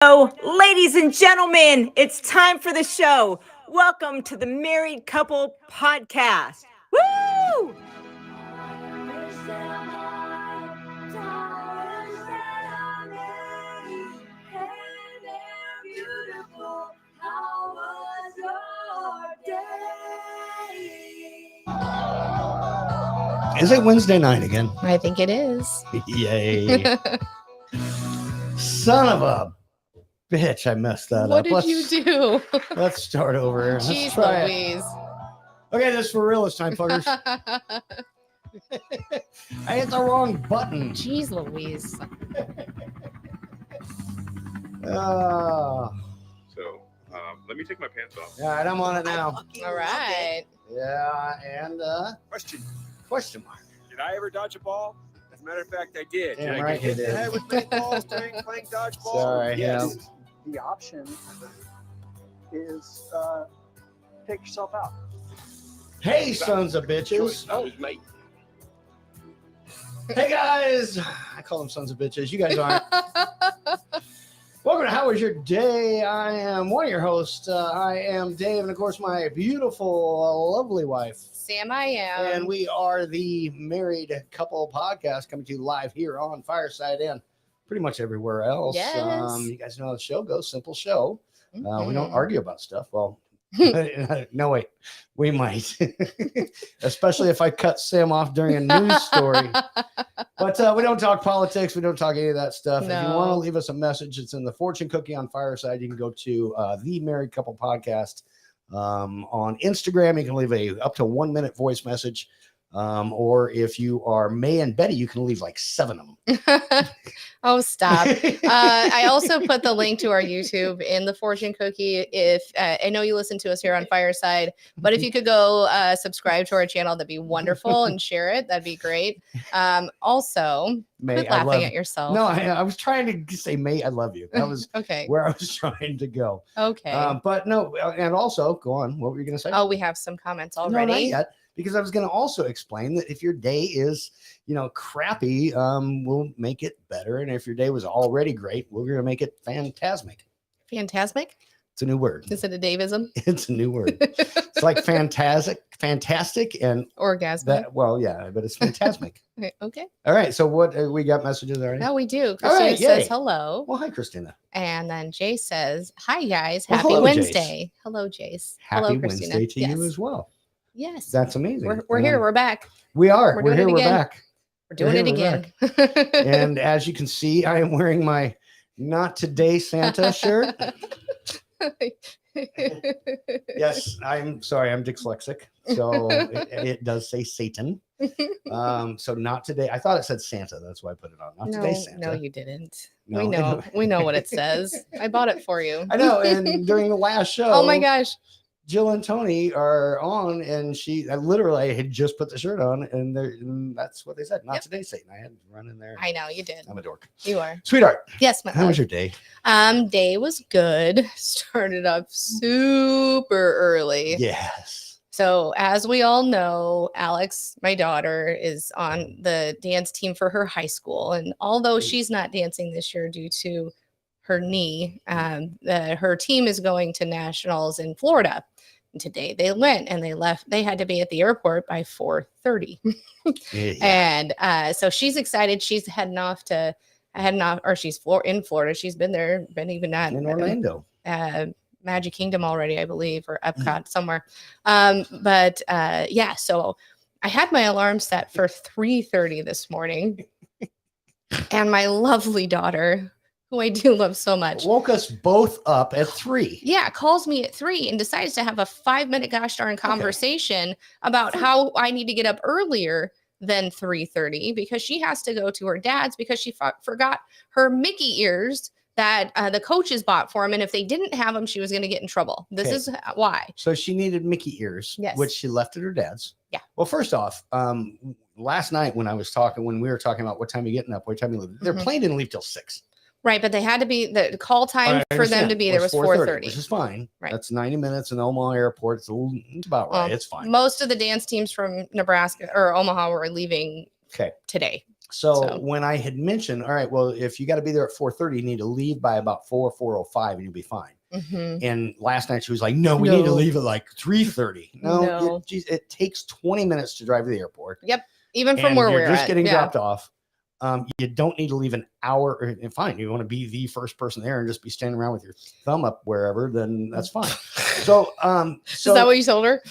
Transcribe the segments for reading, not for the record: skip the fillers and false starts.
Oh, ladies and gentlemen, it's time for the show. Welcome to the Married Couple Podcast. Woo! Is it Wednesday night again? I think it is. Yay. Son of a bitch, I messed that What up. did you do? Let's start over here. Let's Jeez try it. Louise. Okay, this is for real this time, fuckers. I hit the wrong button. Jeez Louise. Uh, So let me take my pants off. all right, I'm on it now. All right. Yeah, and Question. mark. Did I ever dodge a ball? As a matter of fact, I did. Damn Did I right get hit you in the did. head with playing balls during playing dodgeball? Sorry, yes. The option is take yourself out. Hey, sons of bitches. Mate. Hey, guys. I call them sons of bitches. You guys aren't. Welcome to How Was Your Day? I am one of your hosts. I am Dave, and of course, my beautiful, lovely wife. Sam, I am. And we are the Married Couple Podcast coming to you live here on Fireside and pretty much everywhere else. Yes. You guys know how the show goes. Simple show. We don't Mhm. argue about stuff. Well, no, wait. We might. Especially if I cut Sam off during a news story. But we don't talk politics. We don't talk any of that stuff. If you No. want to leave us a message, it's in the fortune cookie on Fireside. You can go to the Married Couple Podcast on Instagram. You can leave a up to 1 minute voice message. Or if you are May and Betty, you can leave like 7 of them. Oh, stop. I also put the link to our YouTube in the fortune cookie. If I know you listen to us here on Fireside, but if you could go subscribe to our channel, that'd be wonderful, and share it. That'd be great. Also, May, quit I laughing love at yourself. No, I was trying to say May, I love you. That was Okay. where I was trying to go. Okay. But no, and also go on. What were you going to say? Oh, we have some comments No, not already. yet. Because I was going to also explain that if your day is, crappy, we'll make it better. And if your day was already great, we're going to make it phantasmic. Phantasmic? It's a new word. Is it a Davism? It's a new word. It's like fantastic, and Orgasmic. that. Well, yeah, but it's phantasmic. Okay. All right. So what we got messages already? Now we do. All Christina right, says yay. hello. Well, hi, Christina. And then Jay says, hi, guys. Well, Happy hello, Jace. Wednesday. Hello, Jace. Happy hello, Christina. Wednesday to yes. you as well. Yes. That's amazing. We're here. We're back. We are. we're We're doing here. it We're again. back. We're doing it We're again. And as you can see, I am wearing my Not Today Santa shirt. Yes, I'm sorry, I'm dyslexic. So it does say Satan. So not today. I thought it said Santa. That's why I put it on. Not today, Santa. No, you didn't. No, we know. We know what it says. I bought it for you. I know. And during the last show, Oh my gosh. Jill and Tony are on, and I had just put the shirt on, and that's what they said. Not Yep. today, Satan. I had to run in there. I know you did. I'm a dork. You are. Sweetheart, Yes, my how was love. your day? Day was good. Started up super early. Yes. So, as we all know, Alex, my daughter, is on the dance team for her high school. And although she's not dancing this year due to her knee, her team is going to nationals in Florida. And today they went and they left. They had to be at the airport by 4:30. Yeah. And so she's excited. She's heading off, or she's in Florida. She's been there, been even at In Orlando. Magic Kingdom already, I believe, or Epcot somewhere. But yeah, so I had my alarm set for 3:30 this morning, and my lovely daughter, who I do love so much, Woke us both up at 3. yeah, calls me at 3 and decides to have a 5-minute gosh darn conversation about how I need to get up earlier than 3:30 because she has to go to her dad's because she forgot her Mickey ears that the coaches bought for him. And if they didn't have them, she was going to get in trouble. This Okay. is why. So she needed Mickey ears, Yes. which she left at her dad's. Yeah. Well, first off, last night when we were talking about what time you're getting up, what time you leave, their Mhm. plane didn't leave till 6. Right. But they had to be the call time I for them understand. to be It there was 4:30. which is fine. Right. That's 90 minutes in Omaha Airport. It's about right. It's fine. Most of the dance teams from Nebraska or Omaha were leaving Okay. today. So when I had mentioned, all right, well, if you got to be there at 4:30, you need to leave by about 4:05 and you'll be fine. And last night she was like, no, we need to leave at like 3:30. No. It takes 20 minutes to drive to the airport. Yep. Even from where we're just getting dropped off. You don't need to leave an hour. And fine, you want to be the first person there and just be standing around with your thumb up wherever, then that's fine. So, is that what you told her?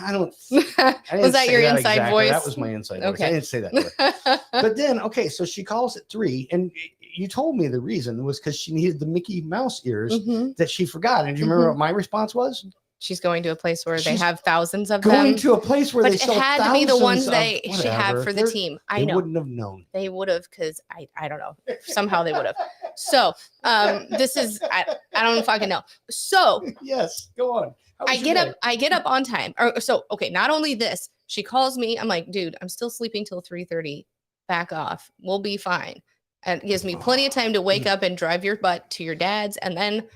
I don't. Was that your inside voice? That was my inside voice. I didn't say that to her. But then, okay, so she calls at 3, and you told me the reason was because she needed the Mickey Mouse ears that she forgot. And do you remember what my response was? She's going to a place where they have thousands of going them. to a place where they sell had to be the ones they of she had for the team. I know. Wouldn't have known. They would have, because I don't know. Somehow they would have. So this is I don't fucking know. So yes, go on. I get up on time. Okay, not only this, she calls me. I'm like, dude, I'm still sleeping till 3:30. Back off. We'll be fine. And it gives me plenty of time to wake up and drive your butt to your dad's, and then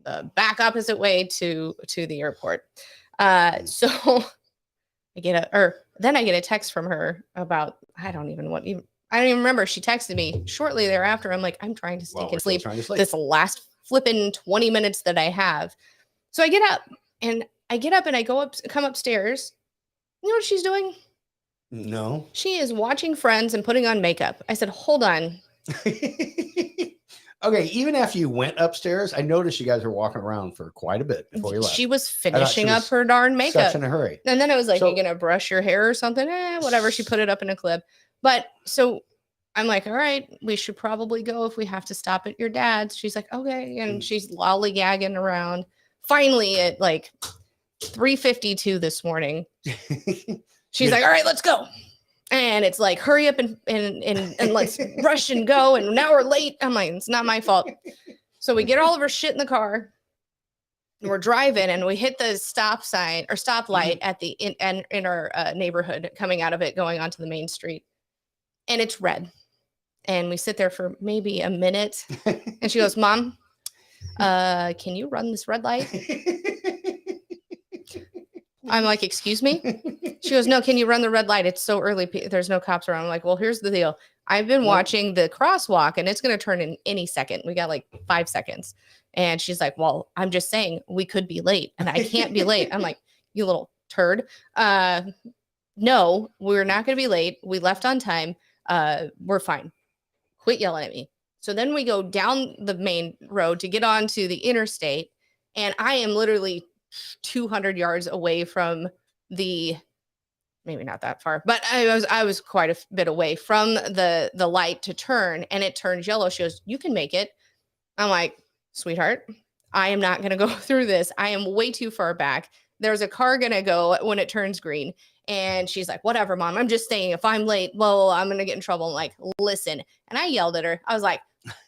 the back opposite way to the airport. So I get a text from her about I don't even remember. She texted me shortly thereafter. I'm like, I'm trying to sneak and sleep this last flipping 20 minutes that I have. So I get up and I come upstairs. You know what she's doing? No. She is watching Friends and putting on makeup. I said, hold on. Okay, even after you went upstairs, I noticed you guys were walking around for quite a bit before you left. She was finishing up her darn makeup. Such in a hurry. And then I was like, "Are you gonna brush your hair or something?" Whatever. She put it up in a clip. But so I'm like, "All right, we should probably go if we have to stop at your dad's." She's like, "Okay," and she's lollygagging around. Finally, at like 3:52 this morning, she's like, "All right, let's go." And it's like, hurry up and let's rush and go. And now we're late. I'm like, it's not my fault. So we get all of our shit in the car. And we're driving and we hit the stop sign or stoplight at the in our neighborhood, coming out of it, going onto the main street. And it's red. And we sit there for maybe a minute. And she goes, "Mom, can you run this red light?" I'm like, "Excuse me?" She goes, "No, can you run the red light? It's so early. There's no cops around." I'm like, "Well, here's the deal. I've been watching the crosswalk and it's going to turn in any second. We got like 5 seconds." And she's like, "Well, I'm just saying we could be late and I can't be late." I'm like, "You little turd. No, we're not going to be late. We left on time. We're fine. Quit yelling at me." So then we go down the main road to get onto the interstate. And I am literally 200 yards away from maybe not that far, but I was quite a bit away from the light to turn, and it turns yellow. She goes, "You can make it." I'm like, "Sweetheart, I am not going to go through this. I am way too far back. There's a car going to go when it turns green." And she's like, "Whatever, Mom. I'm just saying if I'm late, well, I'm going to get in trouble." I'm like, "Listen." And I yelled at her. I was like,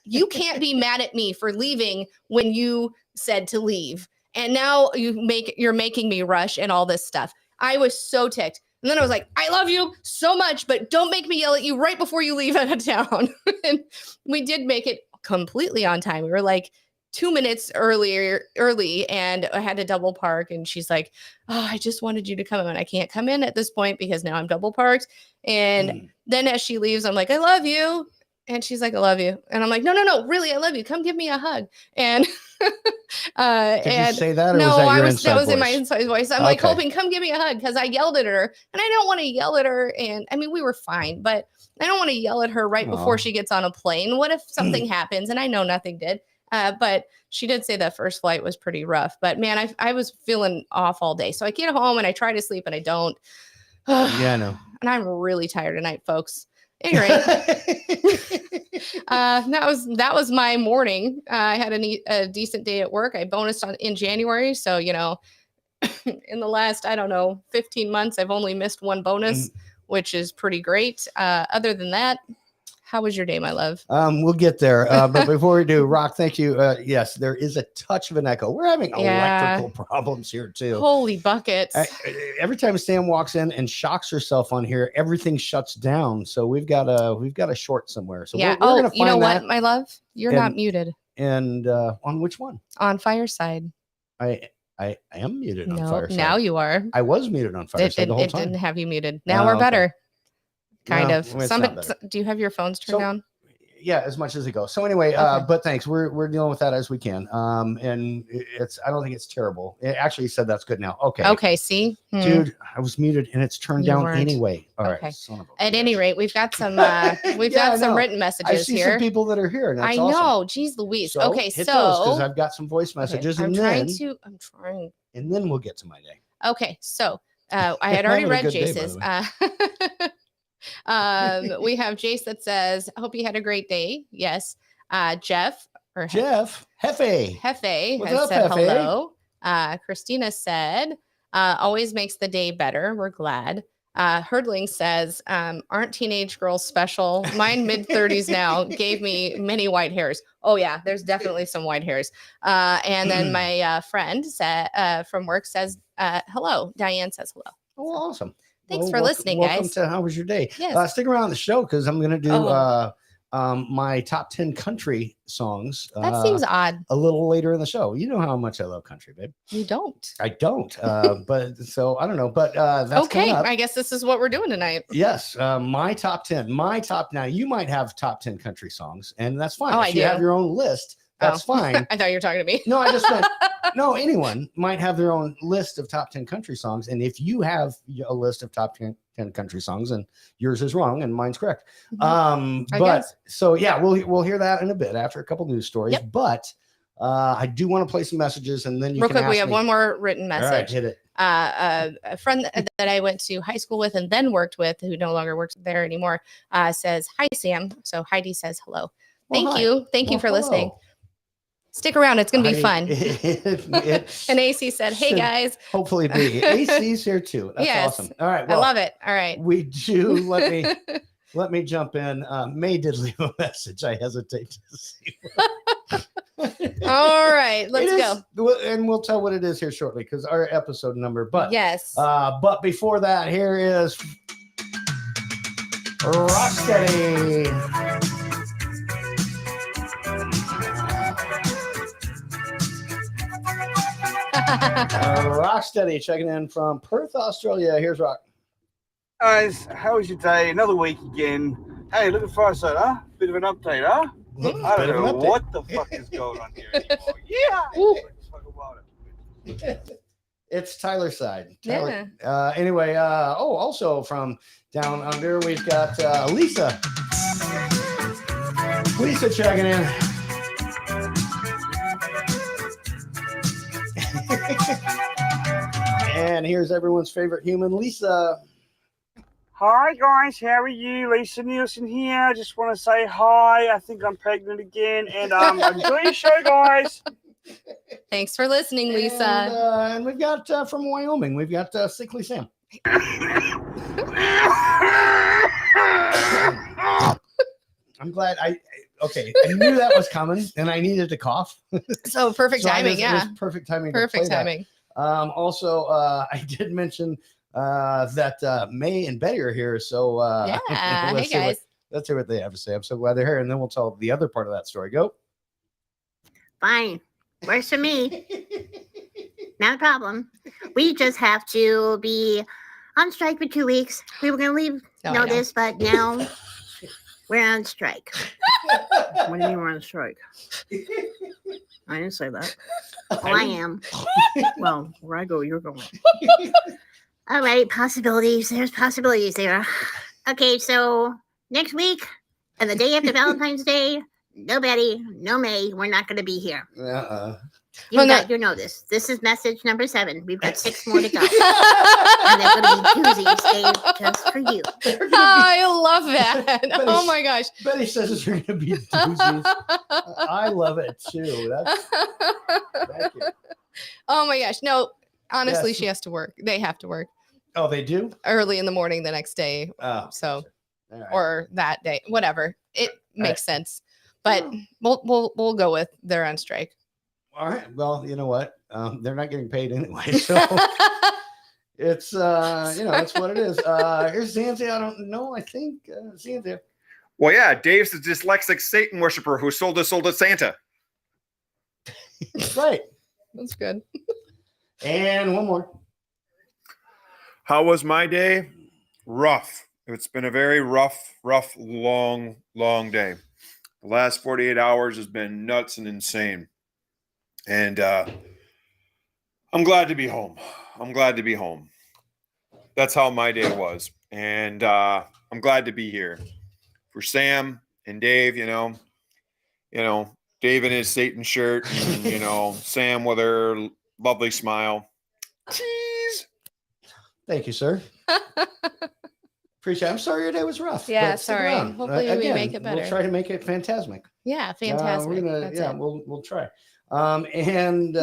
"You can't be mad at me for leaving when you said to leave. And now you're making me rush and all this stuff." I was so ticked. And then I was like, "I love you so much, but don't make me yell at you right before you leave out of town." And we did make it completely on time. We were like 2 minutes early, and I had to double park. And she's like, "Oh, I just wanted you to come in. I can't come in at this point because now I'm double parked." And then as she leaves, I'm like, "I love you." And she's like, "I love you." And I'm like, No, really, I love you. Come give me a hug. And Did you say that, or no, that was in my inside voice. I'm like, hoping, come give me a hug, because I yelled at her, and I don't want to yell at her. And I mean, we were fine, but I don't want to yell at her right before she gets on a plane. What if something happens? And I know nothing did. But she did say that first flight was pretty rough. But man, I was feeling off all day. So I get home and I try to sleep and I don't. Yeah, I know. And I'm really tired tonight, folks. Anyway, that was my morning. I had a decent day at work. I bonused in January. So, you know, in the last, 15 months, I've only missed one bonus, which is pretty great. Other than that, how was your day, my love? We'll get there. But before we do, Rock, thank you. Yes, there is a touch of an echo. We're having electrical problems here too. Holy buckets. Every time Sam walks in and shocks herself on here, everything shuts down. So we've got a short somewhere. So yeah. we're gonna find you know that. what, my love? You're not muted. And on which one? On Fireside. I am muted on Fireside. Now you are. I was muted on Fireside the whole time. It didn't have you muted. Now we're better. kind No, of. it's Some. not better. Do you have your phones turned So- down? Yeah, as much as it goes. So anyway, Okay. but thanks. We're dealing with that as we can. And I don't think it's terrible. It actually said that's good now. Okay. Okay. See, Dude, I was muted and it's turned You down weren't. anyway. All right. Okay. Son of a At bitch. any rate, we've got some. We've Yeah, I got some know. written I messages see here. some people that are here. And that's I awesome. know. Geez, Louise. So Okay, hit so those because I've got some voice okay, messages, I'm and trying then to. I'm trying. and then we'll get to my day. Okay, so I had I'm already having a read good day, by Jace's. the We have Jace that says, "Hope you had a great day." Yes. Jeff or Jeff Hefe. Hefe What's has up, said Hefe? hello. Christina said, "Always makes the day better. We're glad." Herdling says, "Aren't teenage girls special? Mine mid-30s now gave me many white hairs." Oh yeah, there's definitely some white hairs. And then my friend said from work says, "Hello." Diane says hello. Oh, awesome. Thanks Well, for listening, welcome guys. to How Was Your Day? Yes. Stick around the show because I'm going to do Oh. my top 10 country songs That seems odd. a little later in the show. You know how much I love country, babe. You don't. I don't. But so I don't know. But that's Okay, coming up. I guess this is what we're doing tonight. Yes, my top 10. My top now. You might have top 10 country songs, and that's fine. Oh, if I you have do. your own list, that's Oh. fine. I thought you were talking to me. No, I just meant no, anyone might have their own list of top 10 country songs. And if you have a list of top 10 country songs and yours is wrong and mine's correct. I But guess. so yeah, we'll hear that in a bit after a couple news stories. Yep. But I do want to play some messages and then you Real can quick, we ask have me. one more written All right, message. hit it. A friend that I went to high school with and then worked with, who no longer works there anymore, says, "Hi, Sam." So Heidi says hello. Well, Thank hi. you. Thank you Well, for listening. hello. Stick around. It's going to be fun. It And AC said, "Hey, should guys." hopefully be. AC's here too. That's Yes. awesome. All right. I Well, love it. All right. we do. Let me jump in. May did leave a message. I hesitate to see. All right. Let's go. go. And we'll tell what it is here shortly because our episode number. But Yes. but before that, here is Rocksteady. Rocksteady checking in from Perth, Australia. Here's Rock. Guys, how was your day? Another week again. Hey, look at Fireside, huh? Bit of an update, huh? I Bit don't of an know update. what the fuck is going on here anymore. Yeah. Ooh. It's fucking wild. It's Tyler's side. Tyler. Yeah. Anyway, also from down under, we've got Lisa. Lisa checking in. And here's everyone's favorite human, Lisa. Hi guys, how are you? Lisa Nielsen here. I just want to say hi. I think I'm pregnant again, and enjoy your show, guys. Thanks for listening, Lisa. And we've got from Wyoming, we've got Sickly Sam. I'm glad I knew that was coming and I needed to cough. So perfect So timing. it Yeah. was perfect timing. to play Perfect that. timing. Also, I did mention that May and Betty are here. So Yeah. Hey, let's guys. let's hear what they have to say. I'm so glad they're here. And then we'll tell the other part of that story. Go. Fine. Works for me. Not a problem. We just have to be on strike for 2 weeks. We were going to leave No, I know. notice, but now we're on strike. What do you mean we're on strike? I didn't say that. Oh, I am. Well, where I go, you're going. All right, possibilities. There's possibilities there. Okay, so next week and the day after Valentine's Day, no Betty, no May. We're not going to be here. You, Well, no- you know this. This is message number 7. We've got 6 more to go. And they're going to be doozies saved just for you. Oh, I love that. But Oh it's- my gosh. Betty says they're going to be doozies. I love it too. Thank you. Oh my gosh. No, honestly, Yes. she has to work. They have to work Oh, they do? early in the morning the next day. Oh, So, all right. or that day, whatever. It right. makes sense. But we'll go with they're on strike. All right. Well, you know what? They're not getting paid anyway. So it's, it's what it is. Here's Zanzi. I don't know. I think Zanzi. Well, yeah, Dave's the dyslexic Satan worshiper who sold his soul to Santa. Right. That's good. And one more. How was my day? Rough. It's been a very rough, long day. The last 48 hours has been nuts and insane. And I'm glad to be home. That's how my day was. And I'm glad to be here. For Sam and Dave, Dave in his Satan shirt, and, Sam with her lovely smile. Cheese. Thank you, sir. Appreciate it. I'm sorry your day was rough. Yeah, but stick sorry. around. Hopefully we Again, make it better. We'll try to make it phantasmic. Yeah, fantastic. We're gonna, That's it. we'll try. And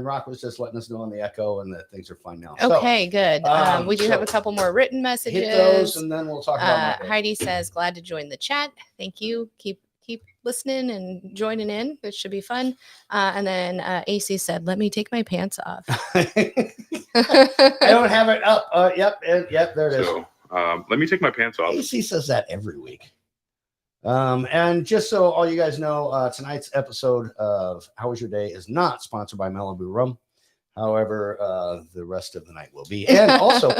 Rock was just letting us know on the echo and that things are fine now. Okay, good. We do have so a couple more written So hit those messages. and then we'll talk about my day. Heidi says, glad to join the chat. Thank you. Keep listening and joining in. It should be fun. And then AC said, let me take my pants off. I don't have it up. Yep, there it is. So let me take my pants off. AC says that every week. And just so all you guys know, tonight's episode of How Was Your Day is not sponsored by Malibu Rum. However, the rest of the night will be. And also,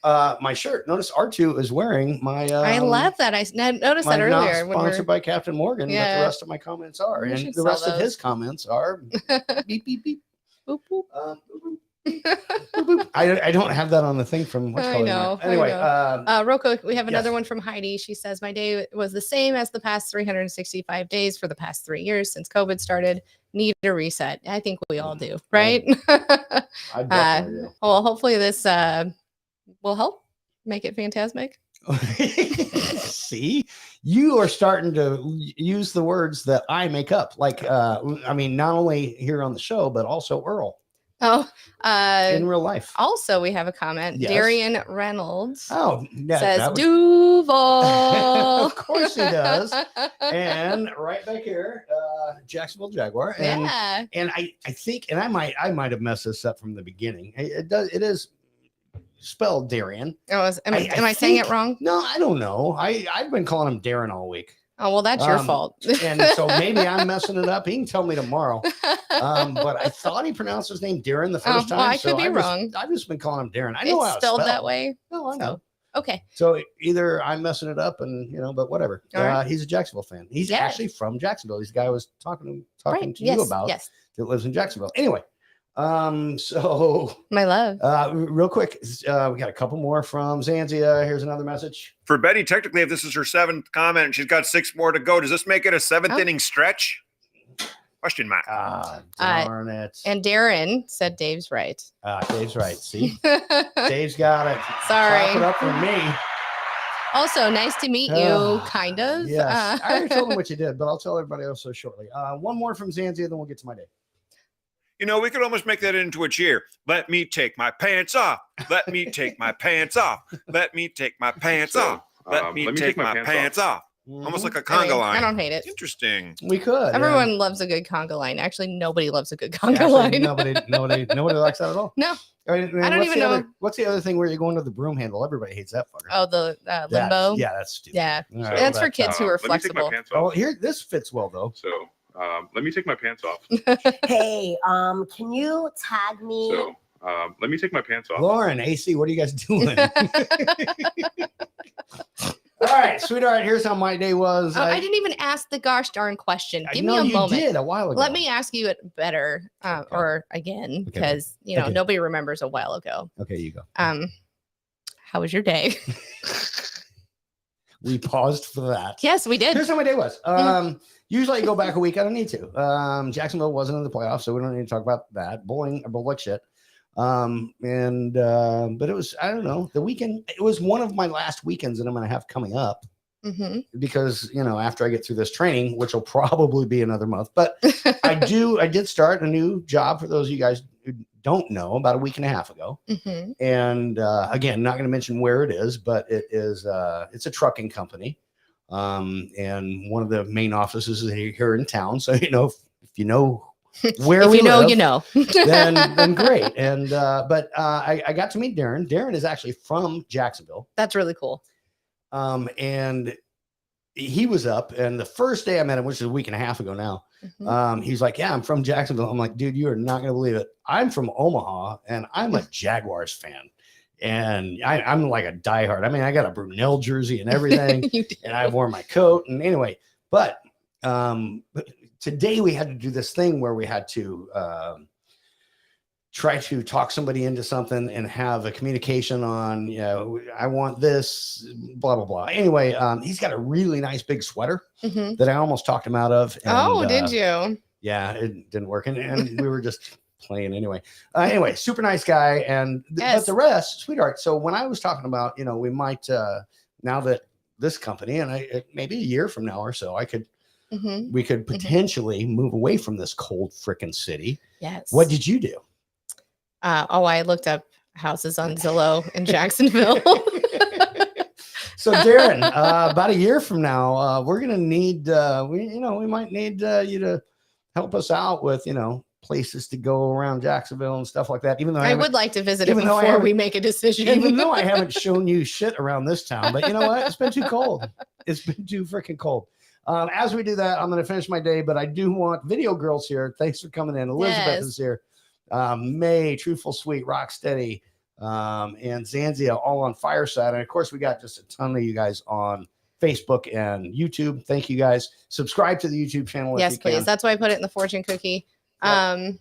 my shirt. Notice R2 is wearing my. I love that. I noticed my that not earlier. When sponsored by Captain Morgan, but Yeah. the rest of my comments are, We and should the rest sell of his those. comments are beep beep beep. Boop, boop. Boop, boop. Boop, boop. I don't have that on the thing from what's I called know, I anyway. know. Rocco, we have another yes. one from Heidi. She says, my day was the same as the past 365 days for the past 3 years since COVID started. Need a reset. I think we all do, right? I definitely Well, hopefully this will help make it phantasmic. do. See, you are starting to use the words that I make up. Like, I mean, not only here on the show, but also Earl Oh, in real life. also we have a comment. Yes. Darian Reynolds Oh, yeah, says that was- Duval. Of course he does. And right back here, Jacksonville Jaguar. And Yeah. and I think, and I might have messed this up from the beginning. It is spelled Darian. Am I I saying it think- wrong? No, I don't know. I've been calling him Darren all week. Oh, well, that's your Um, fault. And so maybe I'm messing it up. He can tell me tomorrow. But I thought he pronounced his name Darren the first time. well, I so could be wrong. I've just been calling him Darren. I know how It's it's spelled that way. No, I know. Okay. So either I'm messing it up, and but whatever. All right. He's a Jacksonville fan. He's Yeah. actually from Jacksonville. He's the guy I was talking Right. to Yes. you about Yes. that lives in Jacksonville. Anyway, so My love. real quick, we got a couple more from Zanzia. Here's another message. For Betty, technically, if this is her 7th comment and she's got 6 more to go, does this make it a 7th Oh. inning stretch? Question mark. Darn it. And Darren said Dave's right. Dave's right. See, Dave's got it. Sorry. Clap it up for me. Also, nice to meet you, kind of. Yes. I already told him what you did, but I'll tell everybody else so shortly. One more from Zanzia, then we'll get to my day. We could almost make that into a cheer. Let me take my pants off. Let me take my pants off. Let me take my pants So, off. Let me take my pants off. Almost like a I mean, conga line. I don't hate it. Interesting. we could. Everyone loves a good conga line. Actually, nobody loves a good yeah. conga Actually, line. nobody likes that at all. No. I mean, I don't what's even the know. other- what's the other thing where you're going to the broom handle? Everybody hates that fucker. Oh, the That's- limbo. Yeah, that's stupid. Yeah. All right, That's well, for kids who are let me take my flexible. pants Oh, off. here, this fits well though. So let me take my pants off. Hey, can you tag me? So let me take my pants off. Lauren, AC, what are you guys doing? All right, sweetheart, here's how my day was. Oh, I didn't even ask the gosh darn question. Give know me a you moment. did a while ago. Let me ask you it better Okay. or again Okay. because Okay. nobody remembers a while ago. Okay, you go. How was your day? We paused for that. Yes, we did. Here's how my day was. Usually I go back a week. I don't need to. Jacksonville wasn't in the playoffs, so we don't need to talk about that. Bowling shit. But it was, I don't know, the weekend. It was one of my last weekends that I'm going to have coming up hmm because, after I get through this training, which will probably be another month, but I did start a new job for those of you guys who don't know about a week and a half ago. hmm And again, not going to mention where it is, but it's a trucking company. And one of the main offices is here in town. So, if you know where If we you know, live, you know. then great. And but I got to meet Darren. Darren is actually from Jacksonville. That's really cool. And he was up, and the first day I met him, which is a week and a half ago now, Mhm. he's like, yeah, I'm from Jacksonville. I'm like, dude, you are not going to believe it. I'm from Omaha, and I'm a Jaguars fan. And I'm like a diehard. I mean, I got a Brunel jersey and everything, You do. and I wore my coat. And anyway, but today we had to do this thing where we had to try to talk somebody into something and have a communication on, you know, I want this, blah, blah, blah. Anyway, he's got a really nice big sweater Mhm. that I almost talked him out of. Oh, and, did you? Yeah, it didn't work. And we were just playing anyway. Anyway, super nice guy. And Yes. but the rest, sweetheart. So when I was talking about, you know, we might, now that this company, and maybe a year from now or so, Mhm. we could potentially move away from this cold frickin' city. Yes. What did you do? I looked up houses on Zillow in Jacksonville. So Darren, about a year from now, we're gonna need we might need you to help us out with, you know, places to go around Jacksonville and stuff like that. Even though I would like to visit it even though I before we haven't- make a decision. even though I haven't shown you shit around this town, but you know what? It's been too cold. It's been too freaking cold. As we do that, I'm going to finish my day, but I do want Video Girls here. Thanks for coming in. Elizabeth Yes. is here. May, Truthful Sweet, Rocksteady, and Zanzia all on Fireside. And of course, we got just a ton of you guys on Facebook and YouTube. Thank you guys. Subscribe to the YouTube channel. Yes, if you please. can. That's why I put it in the fortune cookie. Yep.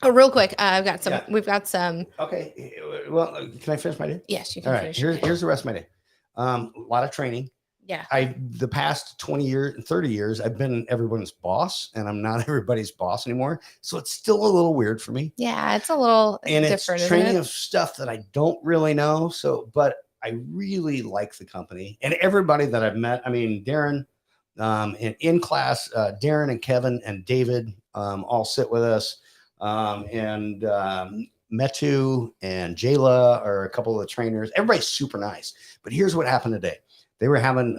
Oh, real quick. I've got some. Yeah. We've got some. Okay. Well, can I finish my day? Yes, you can All right. finish. Here's the rest of my day. A lot of training. Yeah. The past 20 years, 30 years, I've been everyone's boss, and I'm not everybody's boss anymore. So it's still a little weird for me. Yeah, it's a little And different. it's Isn't training it? of stuff that I don't really know. So, but I really like the company and everybody that I've met. I mean, Darren, and in class, Darren and Kevin and David all sit with us. And Metu and Jayla are a couple of the trainers. Everybody's super nice. But here's what happened today. They were having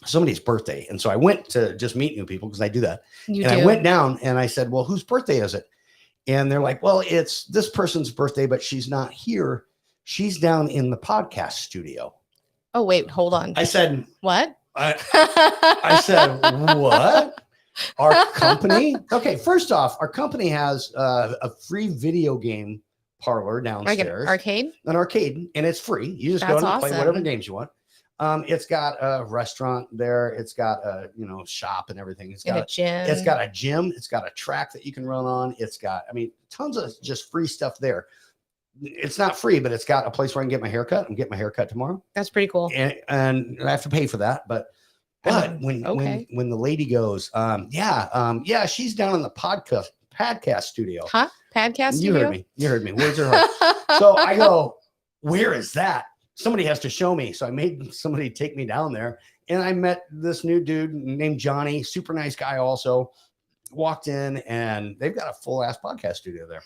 somebody's birthday. And so I went to just meet new people because I do that. You And do. I went down and I said, well, whose birthday is it? And they're like, well, it's this person's birthday, but she's not here. She's down in the podcast studio. Oh, wait, hold on. I said, What? I said, what? Our company? Okay, first off, our company has a free video game parlor Like an downstairs. arcade? An arcade, and it's free. You just go That's and play whatever awesome. games you want. It's got a restaurant there. It's got a shop and everything. It's In a got gym. it's got a gym. It's got a track that you can run on. It's got, I mean, tons of just free stuff there. It's not free, but it's got a place where I can get my hair cut. I'm getting my hair cut tomorrow, That's pretty cool. and I have to pay for that. But Okay. when the lady goes, yeah, she's down in the podcast studio. Huh? Podcast You studio? heard me. Words are hard. So I go, where is that? Somebody has to show me. So I made somebody take me down there, and I met this new dude named Johnny, super nice guy. Also walked in, and they've got a full ass podcast studio there.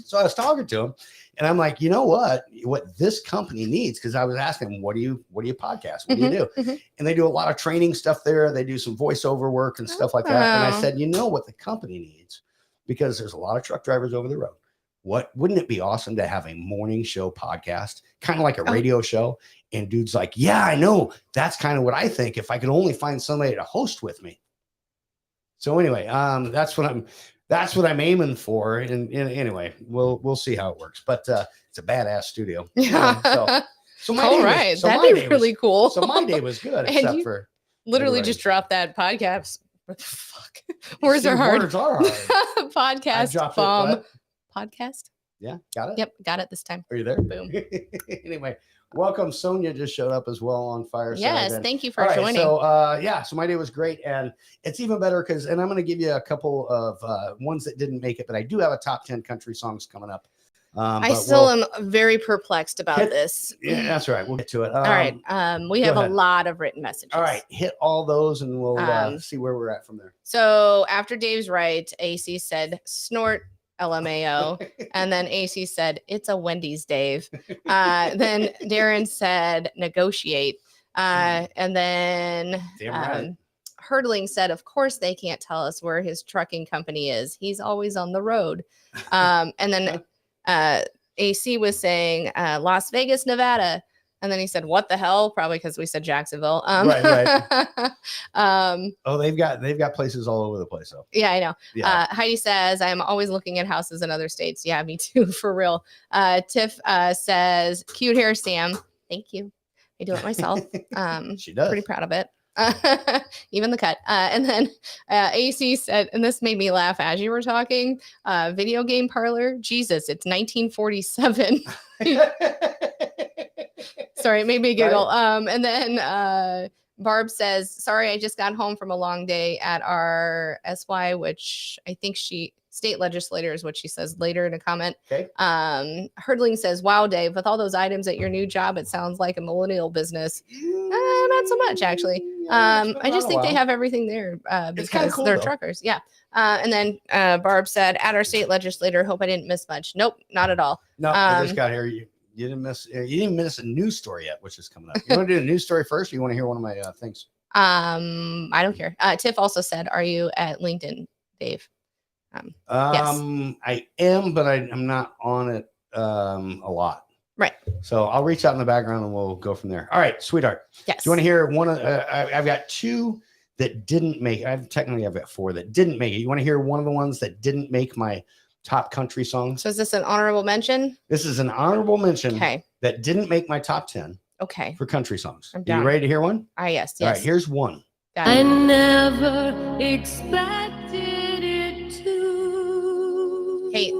So I was talking to him, and I'm like, you know what this company needs? Because I was asking him, what do you podcast? What do you do? Mhm. And they do a lot of training stuff there. They do some voiceover work and stuff like that. And I Oh. said, you know what the company needs? Because there's a lot of truck drivers over the road. Wouldn't it be awesome to have a morning show podcast, kind of like a Oh. radio show? And dude's like, yeah, I know. That's kind of what I think. If I could only find somebody to host with me. So anyway, that's what I'm aiming for. And anyway, we'll see how it works. But it's a badass studio. Yeah. So my All day was- right. so my That'd be day really was- cool. So my day was good, And except you for literally everybody. just dropped that podcast. What the fuck? Words are hard. Words are hard. I Podcast dropped it, bomb. what? Podcast. Yeah, got it. Yep, got it this time. Are you there? Boom. Anyway, welcome. Sonia just showed up as well on Fireside. Yes, and- thank you for all right, joining. so my day was great, and it's even better because, and I'm going to give you a couple of ones that didn't make it, but I do have a top 10 country songs coming up. I but still we'll- am very perplexed about Hit- this. Yeah, that's right. We'll get to it. All right. We go have a ahead. lot of written messages. All right, hit all those, and we'll see where we're at from there. So after Dave's right, AC said snort LMAO. And then AC said, it's a Wendy's, Dave. Then Darren said, negotiate. And then Damn right. Hurdling said, of course they can't tell us where his trucking company is. He's always on the road. And then AC was saying, Las Vegas, Nevada. And then he said, "What the hell?" Probably because we said Jacksonville. Right. Oh, they've got places all over the place though. Yeah, I know. Yeah. Heidi says, "I'm always looking at houses in other states." Yeah, me too, for real. Tiff says, "Cute hair, Sam." Thank you. I do it myself. She does. Pretty proud of it. Even the cut. And then AC said, and this made me laugh as you were talking, video game parlor. Jesus, it's 1947. Sorry, it made me giggle. And then Barb says, "Sorry, I just got home from a long day at our SY," which I think state legislator is what she says later in a comment. Okay. Hurdling says, "Wow, Dave, with all those items at your new job, it sounds like a millennial business." Not so much, actually. I just think they have everything there because cool, they're though. truckers. Yeah. And then Barb said, "At our state legislator, hope I didn't miss much." Nope, not at all. No, I just got here. You didn't miss a news story yet, which is coming up. You want to do a news story first, or you want to hear one of my things? I don't care. Tiff also said, "Are you at LinkedIn, Dave?" Yes. I am, but I'm not on it a lot. Right. So I'll reach out in the background and we'll go from there. All right, sweetheart. Yes. Do you want to hear one of? I've got two that didn't make. I've got four that didn't make it. You want to hear one of the ones that didn't make my top country songs? So is this an honorable mention? This is an honorable mention. Okay. That didn't make my top 10 Okay. for country songs. I'm Are down. you ready to hear one? Yes. All right, here's one. I never expected it to. Hey,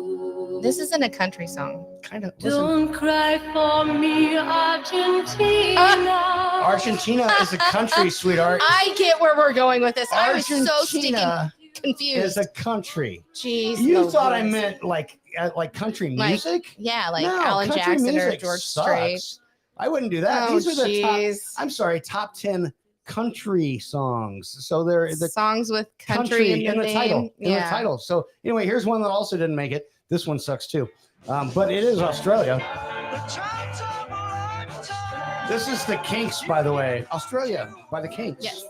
this isn't a country song. Kind of. Don't cry for me, Argentina. Argentina is a country, sweetheart. I get where we're going with this. I was so stinking Argentina confused. is a country. Jeez. You thought I Louise. meant like country Like, music? Yeah, like No, Alan country Jackson or music George sucks. Strait. I wouldn't do that. Oh, These are the top. jeez. I'm sorry, top 10 country songs. So they're the Songs with country in the name. title. In the Yeah. title. So anyway, here's one that also didn't make it. This one sucks too, but it is Australia. This is the Kinks, by the way. Australia by the Kinks. Yes.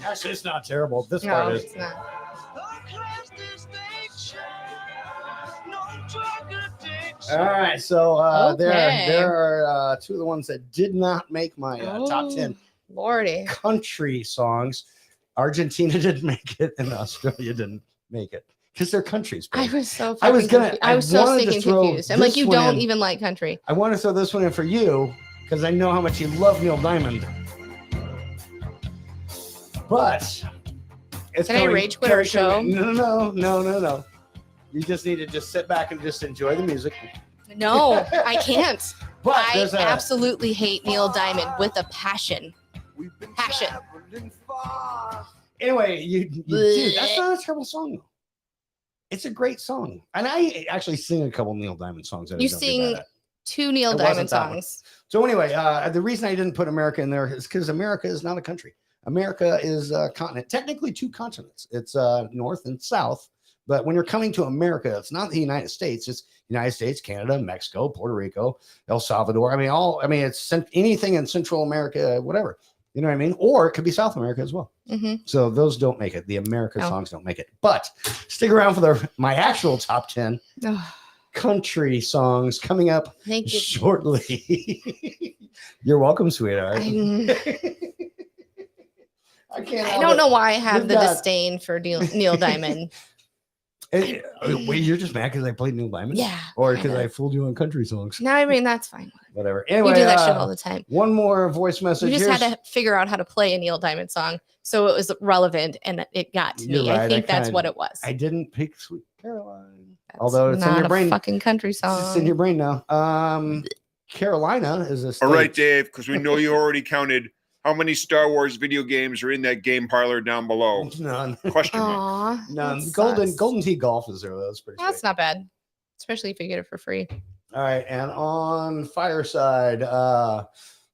Actually, it's not terrible. This No, part is. it's not. All right, so there Okay. are two of the ones that did not make my top 10 Lordy. country songs. Argentina didn't make it, and Australia didn't make it because they're countries. I babe. was so I was fucking gonna- confu- I I was so wanted to stinking throw confused. I'm like, this you one don't in. even like country. I want to throw this one in for you because I know how much you love Neil Diamond. But it's Can I going- rage quit our show? No. You just need to just sit back and just enjoy the music. No, I can't. But I there's a absolutely hate Neil Diamond with a passion. Passion. anyway. Dude, that's not a terrible song though. It's a great song, and I actually sing a couple Neil Diamond songs. That I You don't do sing bad at. 2 Neil It Diamond wasn't that one. songs. So anyway, the reason I didn't put America in there is because America is not a country. America is a continent, technically 2 continents. It's north and south. But when you're coming to America, it's not the United States. It's United States, Canada, Mexico, Puerto Rico, El Salvador. It's anything in Central America, whatever. You know what I mean? Or it could be South America as well. Mm-hmm. So those don't make it. The America No. songs don't make it. But stick around for my actual top 10 country songs coming up Thank you. shortly. You're welcome, sweetheart. I can't. I help don't it. know why I have We've the got- disdain for Neil Diamond. Wait, you're just mad because I played Neil Diamond? Yeah. Or because kinda. I fooled you on country songs? No, I mean, that's fine. Whatever. You Anyway, do that shit all the time. one more voice message. You just Here's- had to figure out how to play a Neil Diamond song so it was relevant and it got to You're me. right, I think that's kinda- what it was. I didn't pick Sweet Caroline. That's although it's in not your a brain. fucking country song. It's in your brain now. Carolina is a state. All right, Dave, because we know you already counted how many Star Wars video games are in that game parlor down below. None. Question mark. Aw, None. that Golden sucks. Tee Golf is there. That's pretty That's sweet. not bad, especially if you get it for free. All right. And on Fireside,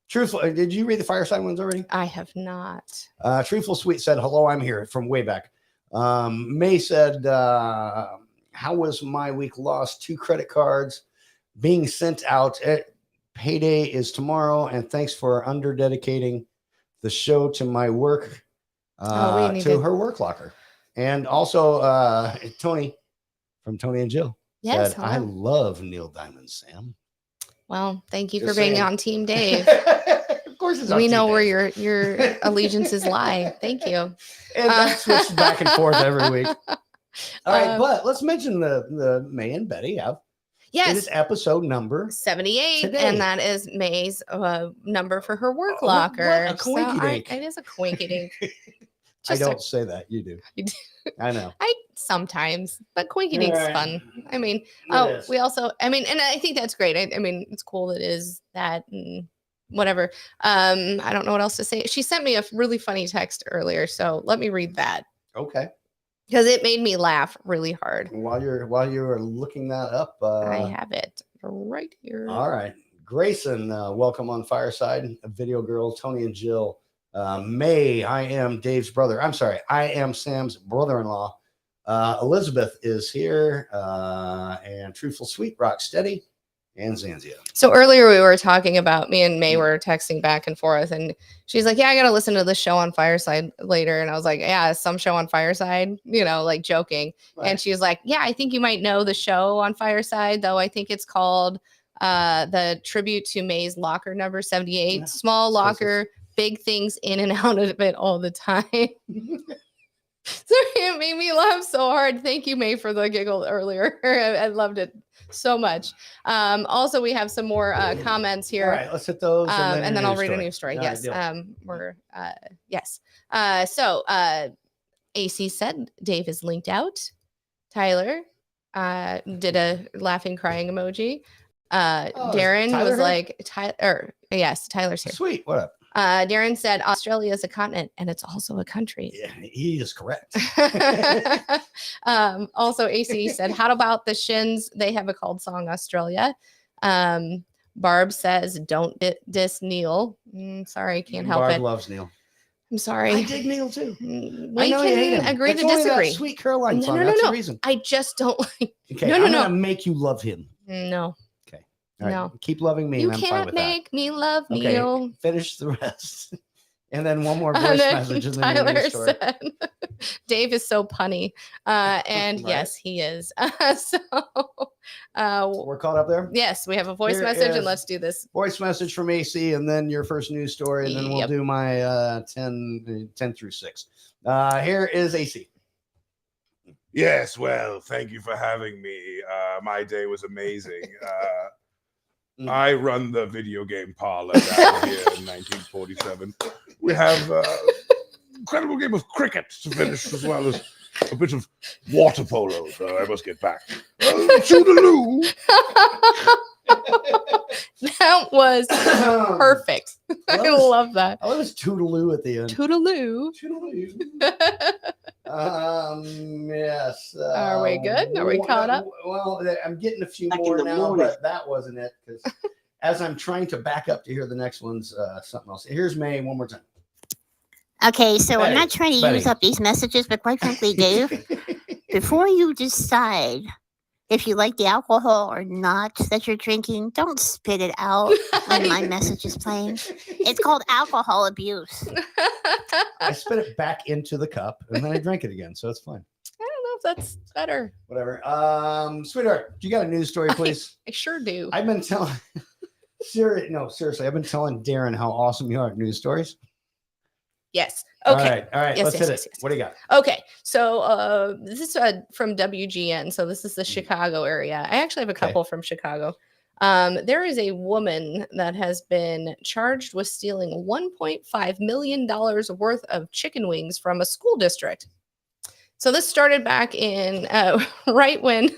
Truthful, did you read the Fireside ones already? I have not. Truthful Sweet said, "Hello, I'm here," from way back. May said, "How was my week? Lost 2 credit cards being sent out. Payday is tomorrow, and thanks for underdedicating the show to my work, We need to her work locker." And also Tony from Tony and Jill. Yes, said, I hello. love Neil Diamond, Sam. Well, thank you Just for being saying. on Team Dave. Of course, it's on We Team know where Dave. your allegiances lie. Thank you. And that switches back and forth every week. All right, Um, but let's mention the May and Betty have. It is Yes, episode number. 78, today. and that is May's number for her work Oh, what a locker. coinkydink. It is a coinkydink. I Just a- don't say that. You do. You do. I know. I sometimes, but coinkydink's Right. fun. I mean, It is. we also, I mean, and I think that's great. I mean, it's cool that it is that and whatever. I don't know what else to say. She sent me a really funny text earlier, so let me read that Okay. because it made me laugh really hard. While you're looking that up, I have it right here. all right. Grayson, welcome on Fireside. Video Girl, Tony and Jill. May, I am Dave's brother. I'm sorry, I am Sam's brother-in-law. Elizabeth is here, and Truthful Sweet, Rock Steady, and Zanzia. So earlier we were talking about me and May were texting back and forth, and she's like, "Yeah, I gotta listen to the show on Fireside later." And I was like, "Yeah, some show on Fireside," like joking. And she was like, "Yeah, I think you might know the show on Fireside, though. I think it's called the tribute to May's locker number 78. Yeah. Small Says locker, big things in and out of it all the time." So it made me laugh so hard. Thank you, May, for the giggle earlier. I loved it so much. Also, we have some more comments here. All right, let's hit those, And then your I'll read a story. news story. All right, Yes. deal. Yes. So AC said Dave is linked out. Tyler did a laughing, crying emoji. Darren Tyler was here? like, yes, Tyler's here. Sweet. What up? Darren said Australia is a continent and it's also a country. Yeah, he is correct. Also, AC said, how about the Shins? They have a called song, Australia. Barb says, don't diss Neil. Sorry, can't help Barb it. loves Neil. I'm sorry. I dig Neil too. We I know you hate him. can agree It's to only that disagree. Sweet Caroline No, song. no, That's no. the reason. I just don't like. Okay, No, I'm no, gonna no. make you love him. No, All right, No. keep loving me. you and I'm fine can't with make me love that. Okay, Neil. finish the rest. And then one more voice And then message and then your Tyler news story. said, Dave is so punny. And Right. yes, he is. So, We're caught up there. yes, we have a voice Here message, is- and let's do this. Voice message from AC, and then your first news story, and then we'll Yep. do my 10 through 6. Here is AC. Yes, well, thank you for having me. My day was amazing. I run the video game parlor down here in 1947. We have incredible game of cricket to finish, as well as a bit of water polo. So I must get back. Toodaloo. That was perfect. I That was- love that. Oh, it was Toodaloo at the end. Toodaloo. Yes. Are we good? Are we caught up? Well, I'm getting a few Back in more the now, morning. but that wasn't it. Because as I'm trying to back up to hear the next one's something else. Here's May one more time. Okay, so Betty, I'm not trying to Betty. use up these messages, but quite frankly, Dave, before you decide if you like the alcohol or not that you're drinking, don't spit it out when my message is playing. It's called alcohol abuse. I spit it back into the cup and then I drank it again, so it's fine. I don't know if that's better. Whatever. Sweetheart, you got a news story, please? I sure do. I've been telling seriously, I've been telling Darren how awesome you are at news stories. Yes. Okay. All right, Yes, let's yes, hit yes, it. yes. What do you got? Okay, so this is from WGN. So this is the Chicago area. I actually have a Okay. couple from Chicago. There is a woman that has been charged with stealing $1.5 million worth of chicken wings from a school district. So this started back in right when.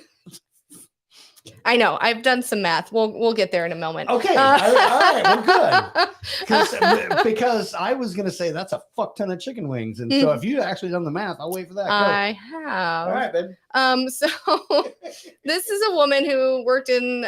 I know I've done some math. We'll get there in a moment. Okay, all right, we're good. Because I was gonna say that's a fuck ton of chicken wings, and so if you actually done the math, I'll wait for that. Go. I have. All right, babe. So this is a woman who worked in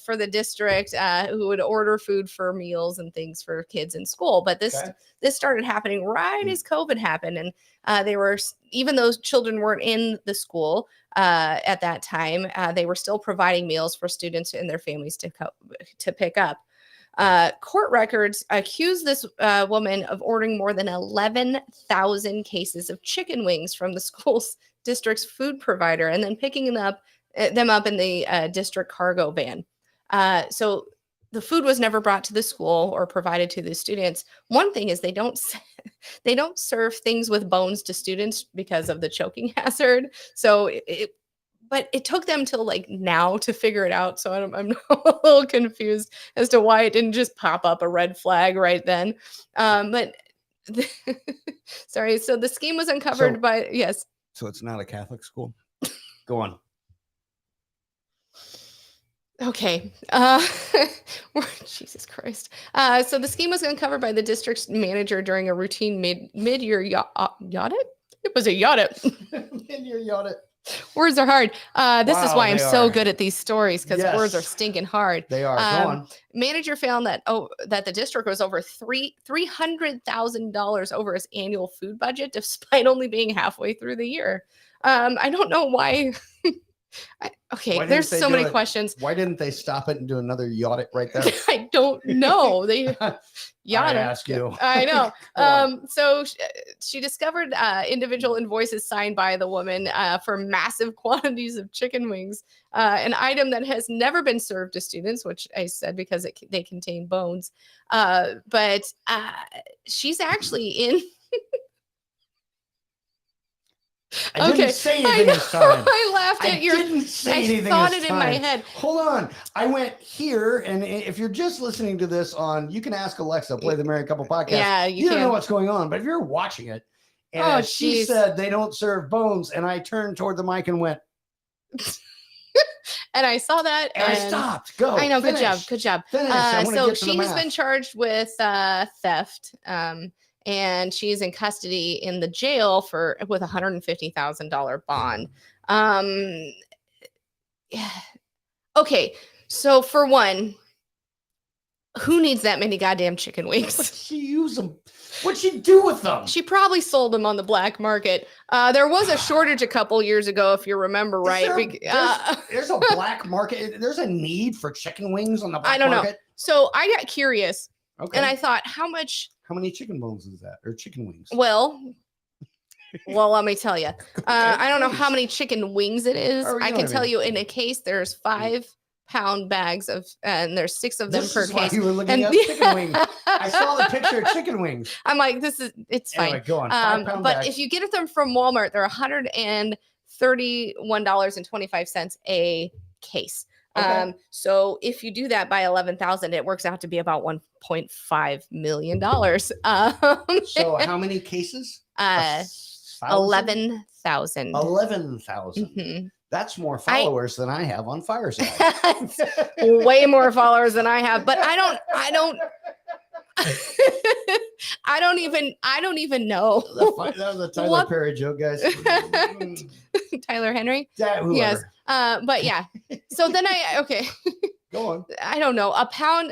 for the district who would order food for meals and things for kids in school. But this started happening right as COVID happened, and they were, even though children weren't in the school at that time, they were still providing meals for students and their families to pick up. Court records accuse this woman of ordering more than 11,000 cases of chicken wings from the school's district's food provider and then picking them up them up in the district cargo van. So the food was never brought to the school or provided to the students. One thing is they don't serve things with bones to students because of the choking hazard. So but it took them till like now to figure it out. So I'm a little confused as to why it didn't just pop up a red flag right then. But sorry. So the scheme was uncovered by, yes. So it's not a Catholic school. Go on. Okay. Jesus Christ. So the scheme was uncovered by the district's manager during a routine mid-year audit. It was a audit. Mid-year audit. Words are hard. This is Wow, why I'm they so are. good at these stories, because words are stinking hard. They are. Go on. Manager found that that the district was over $300,000 over its annual food budget, despite only being halfway through the year. I don't know why. Why There's didn't they so do many it- questions. Why didn't they stop it and do another audit right there? I don't know. They I yada. ask you. I know. Go on. So she discovered individual invoices signed by the woman for massive quantities of chicken wings, an item that has never been served to students, which I said because they contain bones. But she's actually in. I didn't say anything this time. I laughed at your. didn't say I anything thought this it in my time. head. Hold on. I went here, and if you're just listening to this you can ask Alexa, play the Married Couple podcast. Yeah, you don't know can. what's going on, but if you're watching it, and Oh, as she geez. said they don't serve bones, and I turned toward the mic and went, And I saw that, and I stopped. Go. I know. Finish. Good job. Good job. Finish. I wanna So get to the she's math. been charged with theft, and she's in custody in the jail with $150,000 bond. Yeah. Okay, so for one, who needs that many goddamn chicken wings? What'd she use them? What'd she do with them? She probably sold them on the black market. There was a shortage a couple years ago, if you remember right. There's a black market. There's a need for chicken wings on the black I don't know. market. So I got curious, Okay. and I thought, how much? How many chicken bones is that, or chicken wings? Well, let me tell you. I don't know how many chicken wings it is. Oh, you I know can what I tell mean. you in a case, there's 5-pound bags of, and there's 6 of them This per is why case. you were looking up chicken wings. I saw the picture of chicken wings. I'm like, it's fine. Anyway, go on. 5-pound But bags. if you get them from Walmart, they're $131.25 a case. Okay. So if you do that by 11,000, it works out to be about $1.5 million. So how many cases? 11,000. 11,000. Mhm. That's more followers than I have on Fireside. Way more followers than I have, but I don't I don't even know. That was a Tyler What? Perry joke, guys. Tyler Henry. Whoever. Yes. But yeah. So then okay. Go on. I don't know. A pound.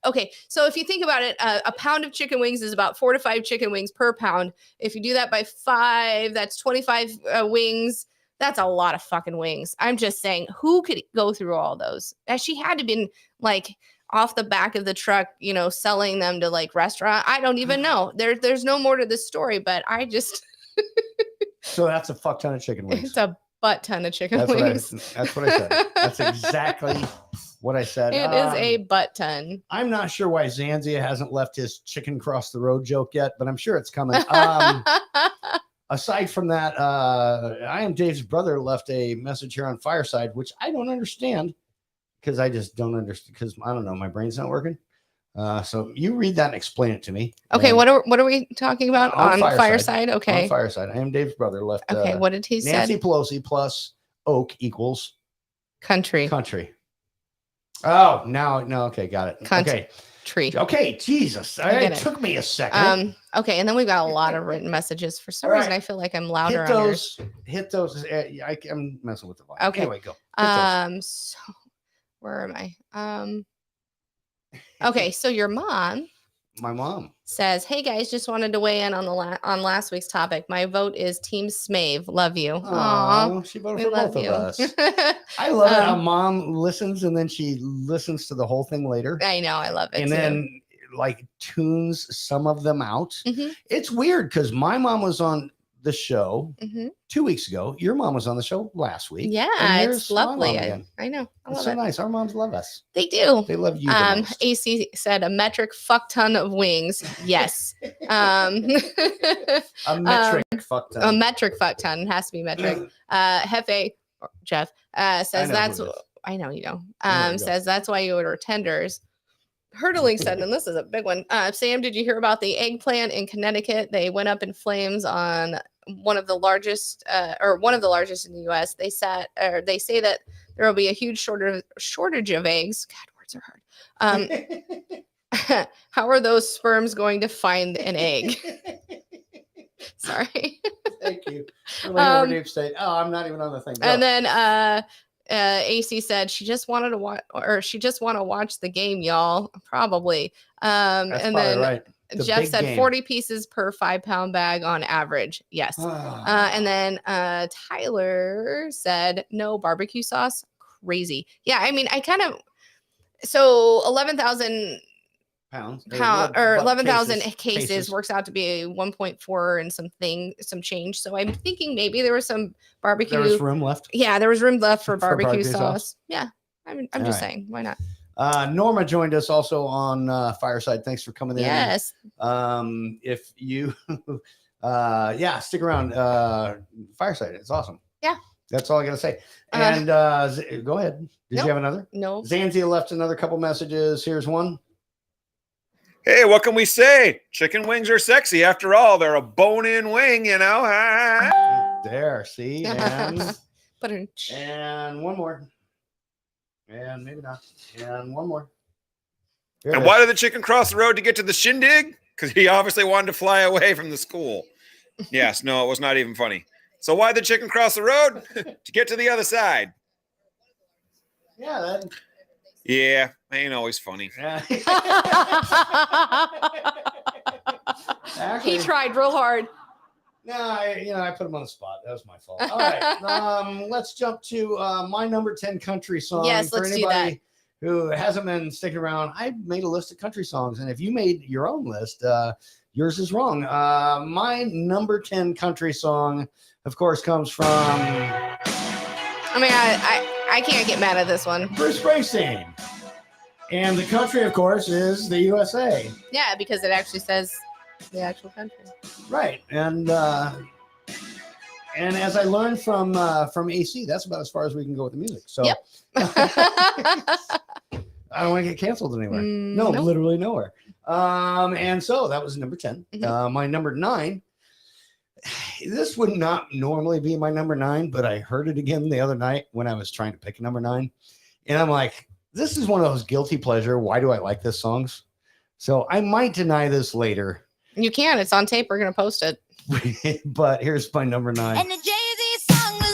Okay. So if you think about it, a pound of chicken wings is about 4 to 5 chicken wings per pound. If you do that by 5, that's 25 wings. That's a lot of fucking wings. I'm just saying, who could go through all those? She had to been like off the back of the truck, selling them to like restaurant. I don't even know. There's no more to this story, but I just So that's a fuck ton of chicken wings. it's a butt ton of chicken That's wings. that's what I said. That's exactly what I said. It is a butt ton. I'm not sure why Zanzia hasn't left his chicken cross the road joke yet, but I'm sure it's coming. Aside from that, I Am Dave's Brother left a message here on Fireside, which I don't understand because I just don't understand because I don't know, my brain's not working. So you read that and explain it to me. Okay, And what are we talking about on Fireside? Okay. On Fireside, I Am Dave's Brother left. Okay, what did he say? Nancy Pelosi plus Oak equals Country. Oh, no. Okay, got it. Country. Okay, Jesus. I get It it. took me a second. Okay, and then we've got a lot of written messages. For some All right. reason, I feel like I'm louder on yours. Hit those. I'm messing with the volume. Okay. Anyway, go. Hit those. So where am I? Okay, so your mom My mom. says, "Hey guys, just wanted to weigh in on on last week's topic. My vote is Team Smave. Love you. Aw, she voted we for love both you. of us. I love it how Um, mom listens and then she listens to the whole thing later. I know, I love it. And too. then like tunes some of them out. Mhm. It's weird because my mom was on the show Mhm. 2 weeks ago. Your mom was on the show last week. Yeah, and it's here's my mom lovely. again. I know. I It's love so it. nice. Our moms love us. They do. They love you. The most. AC said a metric fuck ton of wings. Yes. A metric fuck ton. A metric fuck ton has to be metric. Hefe or Jeff says know that's who it is. I know you know. There you go. Says that's why you order tenders. Hurdling said, and this is a big one. Sam, did you hear about the egg plant in Connecticut? They went up in flames on one of the largest in the U.S. They say that there will be a huge shortage of eggs. God, words are hard. How are those sperms going to find an egg? Sorry. Thank you. Over Deep State. Oh, I'm not even on the thing. Go. And then AC said she just wanted to watch, or she just want to watch the game, y'all. Probably. That's And probably then right. The Jeff big said game. 40 pieces per 5-pound bag on average. Yes. And then Tyler said no barbecue sauce. Crazy. Yeah. I mean, so 11,000 pounds or 11,000 cases works out to be 1.4 and some change. So I'm thinking maybe there was some barbecue. There was room left. Yeah, there was room left for barbecue, barbecue sauce. sauce? Yeah, I'm All just right. saying, why not? Norma joined us also on Fireside. Thanks for coming in. Yes. If you, stick around. Fireside, it's awesome. Yeah. That's all I gotta say. And go ahead. Did Nope. you have another? No. Zanzia left another couple messages. Here's one. Hey, what can we say? Chicken wings are sexy. After all, they're a bone-in wing, you know. There, see, and and one more, and maybe not, and one more. Here And it why is. did the chicken cross the road to get to the shindig? Because he obviously wanted to fly away from the school. Yes, no, it was not even funny. So why did the chicken cross the road? To get to the other side. Yeah, that. Yeah, ain't always funny. He tried real hard. No, I put him on the spot. That was my fault. All right, let's jump to my number 10 country song. Yes, For let's do anybody that. who hasn't been sticking around, I made a list of country songs, and if you made your own list, yours is wrong. My number 10 country song, of course, comes from I mean, I can't get mad at this one. Bruce Springsteen. And the country, of course, is the USA. Yeah, because it actually says the actual country. Right. And as I learned from AC, that's about as far as we can go with the music. So Yep. I don't want to get canceled anywhere. No, nope. literally nowhere. And so that was number 10. Mhm. My number 9. This would not normally be my number 9, but I heard it again the other night when I was trying to pick a number 9. And I'm like, this is one of those guilty pleasure. Why do I like this songs? So I might deny this later, You can. It's on tape. We're going to post it. but here's my number 9. And the Jay-Z song was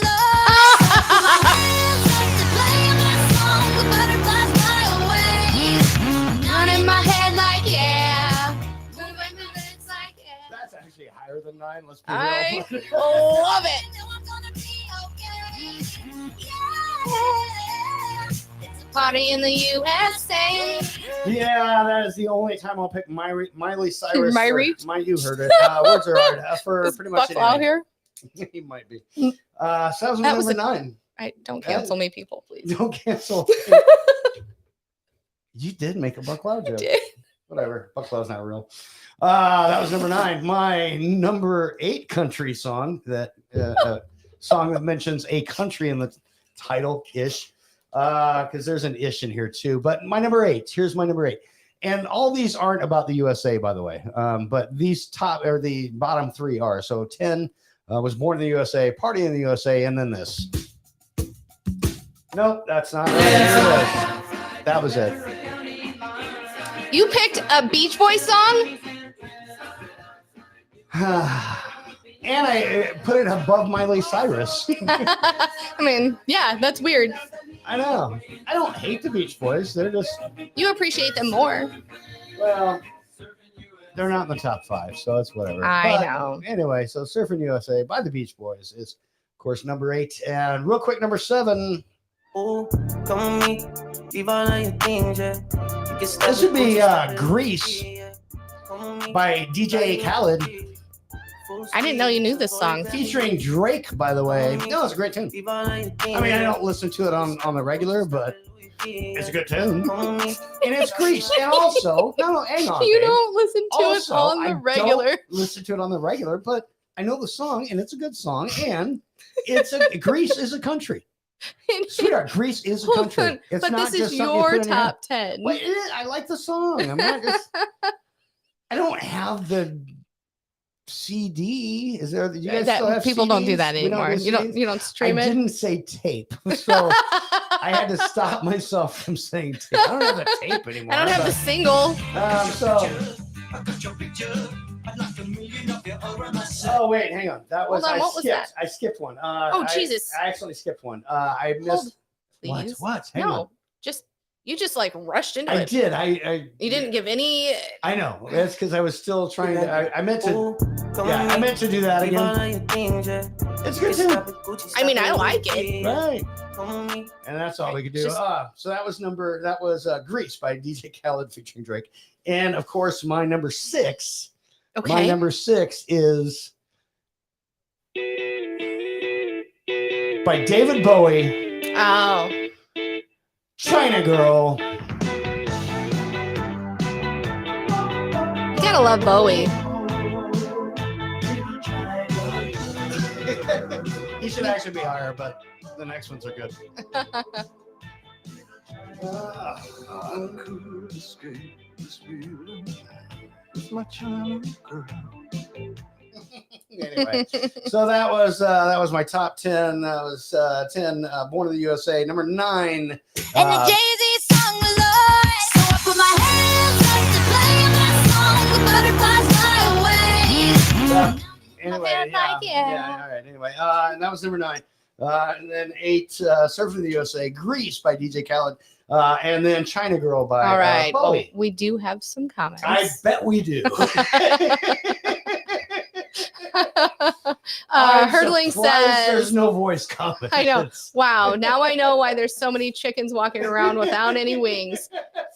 Not in my head like, yeah. That's actually higher than 9. Let's be I real. love it. Party in the USA. Yeah, that is the only time I'll pick Miley Cyrus. Miley? You heard it. Words are hard for Is pretty much Buck out anything. here? He might be. So that was my That was number a- 9. Don't cancel me, people, please. Don't cancel. You did make a Buck Loud joke. Did. Whatever. Buck Loud's not real. That was number 9. My number 8 country song, that song that mentions a country in the title ish, because there's an ish in here too. But my number 8. Here's my number 8. And all these aren't about the USA, by the way. But these the bottom 3 are. So 10 was Born in the USA, Party in the USA, and then this. Nope, that's not right. Here it is. That was it. You picked a Beach Boys song? And I put it above Miley Cyrus. I mean, yeah, that's weird. I know. I don't hate the Beach Boys. They're just, You appreciate them more. well, they're not in the top 5, so it's whatever. I But know. Anyway, so Surfing USA by the Beach Boys is, of course, number 8. And real quick, number 7. This would be Grease by DJ Khaled. I didn't know you knew this song. Featuring Drake, by the way. No, it's a great tune. I mean, I don't listen to it on the regular, but it's a good tune. And it's Grease. And also, no, hang on. You babe. don't listen to Also, it on I the don't regular. listen to it on the regular, but I know the song, and it's a good song. And Grease is a country. Sweetheart, Grease is a Hold country. on, It's but not this just is something you your put in your head. top 10. Well, it is. I like the song. I'm not just. I don't have the CD. Is there? You guys still have People don't do CDs? that We anymore. You don't. CDs? You don't stream I it. didn't say tape, so I had to stop myself from saying tape. I don't have the tape anymore. I don't have the single. Oh wait, hang on. That was Hold on, I what was skipped. that? I skipped one. Jesus. I actually skipped one. I missed. Please. What? Hang no, on. you just like rushed into I it. did. I You didn't give any. I know. That's because I was still trying to. I meant to. Yeah, I meant to do that again. It's good too. I mean, I like it. Right. And that's all we could do. Just- So that was Grease by DJ Khaled featuring Drake. And of course, my number 6. Okay. My number 6 is by David Bowie, Oh. China Girl. You gotta love Bowie. He should actually be higher, but the next ones are good. I could escape this feeling with my China girl. Anyway, so that was my top 10. That was 10 Born of the USA. Number 9. And the Jay-Z song was on. So I put my hands up to play my song. The butterflies fly away. Anyway, yeah, all right. Anyway, and that was number 9. And then 8, Surfing the USA, Grease by DJ Khaled, and then China Girl by All right. Bowie. Well, we do have some comments. I bet we do. Hurdling surprised says, there's no voice comment. I know. Wow. Now I know why there's so many chickens walking around without any wings.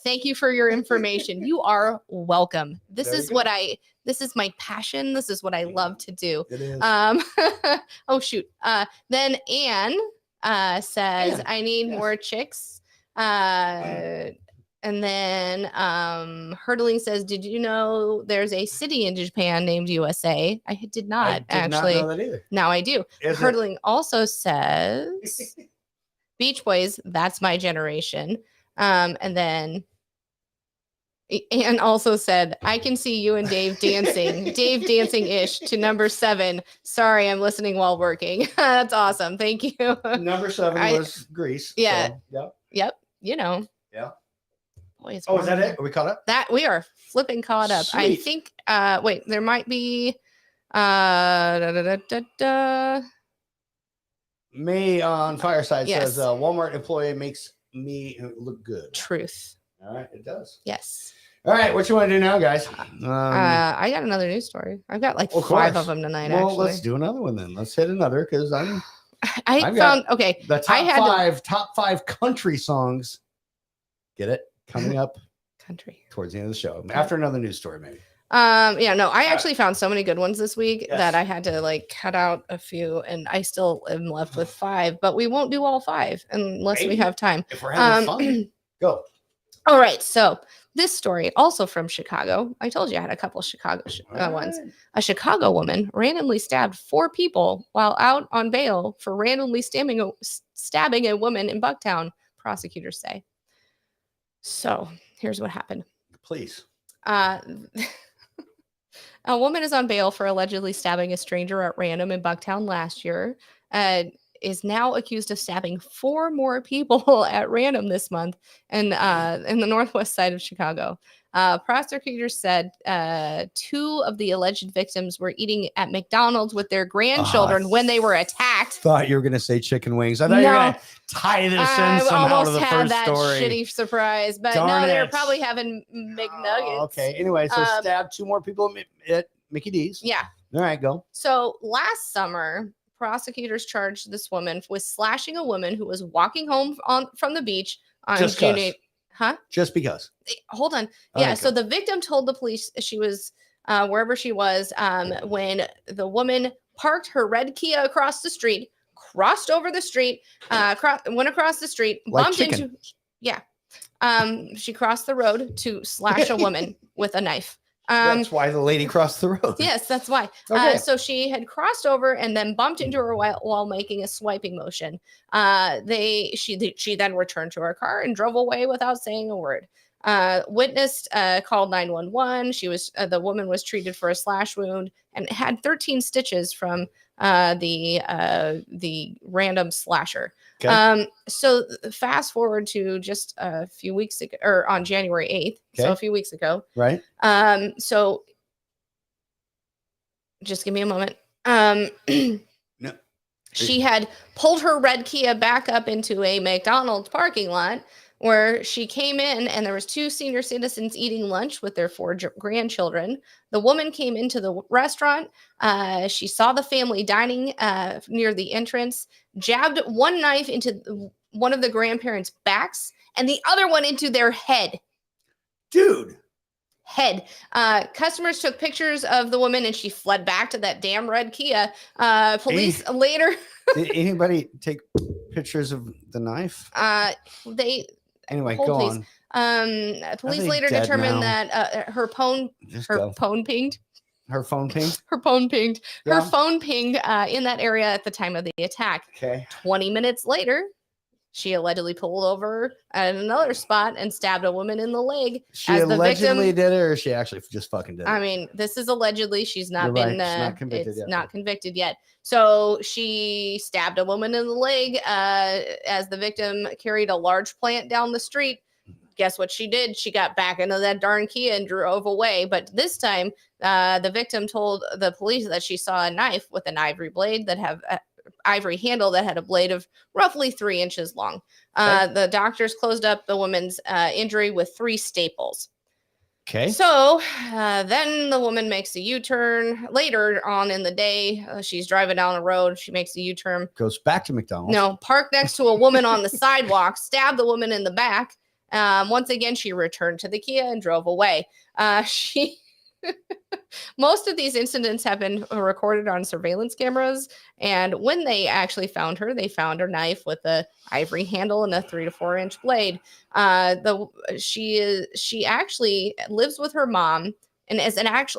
Thank you for your information. You are welcome. This Very is good. what this is my passion. This is what I love to do. It is. Oh shoot. Then Anne says, Anne, I need yes. more chicks. And then Hurdling says, did you know there's a city in Japan named USA? I did not I did actually. not know that either. Now I do. Is it? Hurdling also says Beach Boys, that's my generation. And then Anne also said, I can see you and Dave dancing, Dave dancing-ish to number 7. Sorry, I'm listening while working. That's awesome. Thank you. Number 7 I- was Grease. Yeah. So, yep. Yep. You know. Yeah. Boy, it's Oh, is that warm. it? Are we caught up? That we are flipping caught up. I Sweet. think wait, there might be da, da, da, da, da. May on Fireside Yes. says Walmart employee makes me look good. Truth. All right, it does. Yes. All right, what you want to do now, guys? I got another news story. I've got like Of 5 course. of them tonight, well, actually. let's do another one then. Let's hit another because I've I got found okay. the I had to- top five country songs. Get it? Coming up country. towards the end of the show. After another news story, maybe. Yeah, no, I actually found so many good ones this week Yes. that I had to like cut out a few, and I still am left with 5, but we won't do all 5 unless we Maybe. have time. If we're having fun, go. All right, so this story also from Chicago. I told you I had a couple Chicago ones. All right. A Chicago woman randomly stabbed 4 people while out on bail for randomly stabbing a woman in Bucktown, prosecutors say. So here's what happened. Please. A woman is on bail for allegedly stabbing a stranger at random in Bucktown last year. Is now accused of stabbing 4 more people at random this month in the northwest side of Chicago. Prosecutors said 2 of the alleged victims were eating at McDonald's with their grandchildren when they were attacked. Thought you were going to say chicken wings. I thought you were No. going to tie this in I somehow to almost the had first that story. shitty surprise, but Darn no, they were it. probably having McNuggets. Oh, okay. Anyway, so Um, stab 2 more people at Mickey D's. Yeah. All right, go. So last summer, prosecutors charged this woman with slashing a woman who was walking home from the beach on Just June 'cause. 8th. Huh? Just because. Hold on. All Yeah. right, So go. the victim told the police she was wherever she was, when the woman parked her red Kia across the street, crossed over the street, went across the street, Like bumped chicken. into, yeah. She crossed the road to slash a woman with a knife. That's why the lady crossed the road. Yes, that's why. Okay. So she had crossed over and then bumped into her while making a swiping motion. She then returned to her car and drove away without saying a word. Witnessed called 911. The woman was treated for a slash wound and had 13 stitches from the random slasher. Okay. So fast forward to just a few weeks ago, or on January 8th, so Okay. a few weeks ago. Right. So just give me a moment. No. She had pulled her red Kia back up into a McDonald's parking lot where she came in, and there was 2 senior citizens eating lunch with their 4 grandchildren. The woman came into the restaurant. She saw the family dining near the entrance, jabbed one knife into one of the grandparents' backs and the other one into their head. Dude. Head. Customers took pictures of the woman and she fled back to that damn red Kia. Police later. Did anybody take pictures of the knife? Anyway, go please. on. Police they later dead determined now? that her phone pinged. Her phone pinged? Her phone pinged. Yeah. Her phone pinged in that area at the time of the attack. Okay. 20 minutes later, she allegedly pulled over at another spot and stabbed a woman in the leg. She as the allegedly victim. did it, or she actually just fucking did it? I mean, this is allegedly. She's not You're been. right, she's not convicted it's yet. not convicted yet. So she stabbed a woman in the leg as the victim carried a large plant down the street. Guess what she did? She got back into that darn Kia and drove away. But this time, the victim told the police that she saw a knife with an ivory blade that have ivory handle that had a blade of roughly 3 inches long. The doctors closed up the woman's injury with 3 staples. Okay. So then the woman makes a U-turn later on in the day. She's driving down the road. She makes a U-turn. Goes back to McDonald's. No, parked next to a woman on the sidewalk, stabbed the woman in the back. Once again, she returned to the Kia and drove away. Most of these incidents have been recorded on surveillance cameras, and when they actually found her, they found her knife with a ivory handle and a 3 to 4 inch blade. She actually lives with her mom and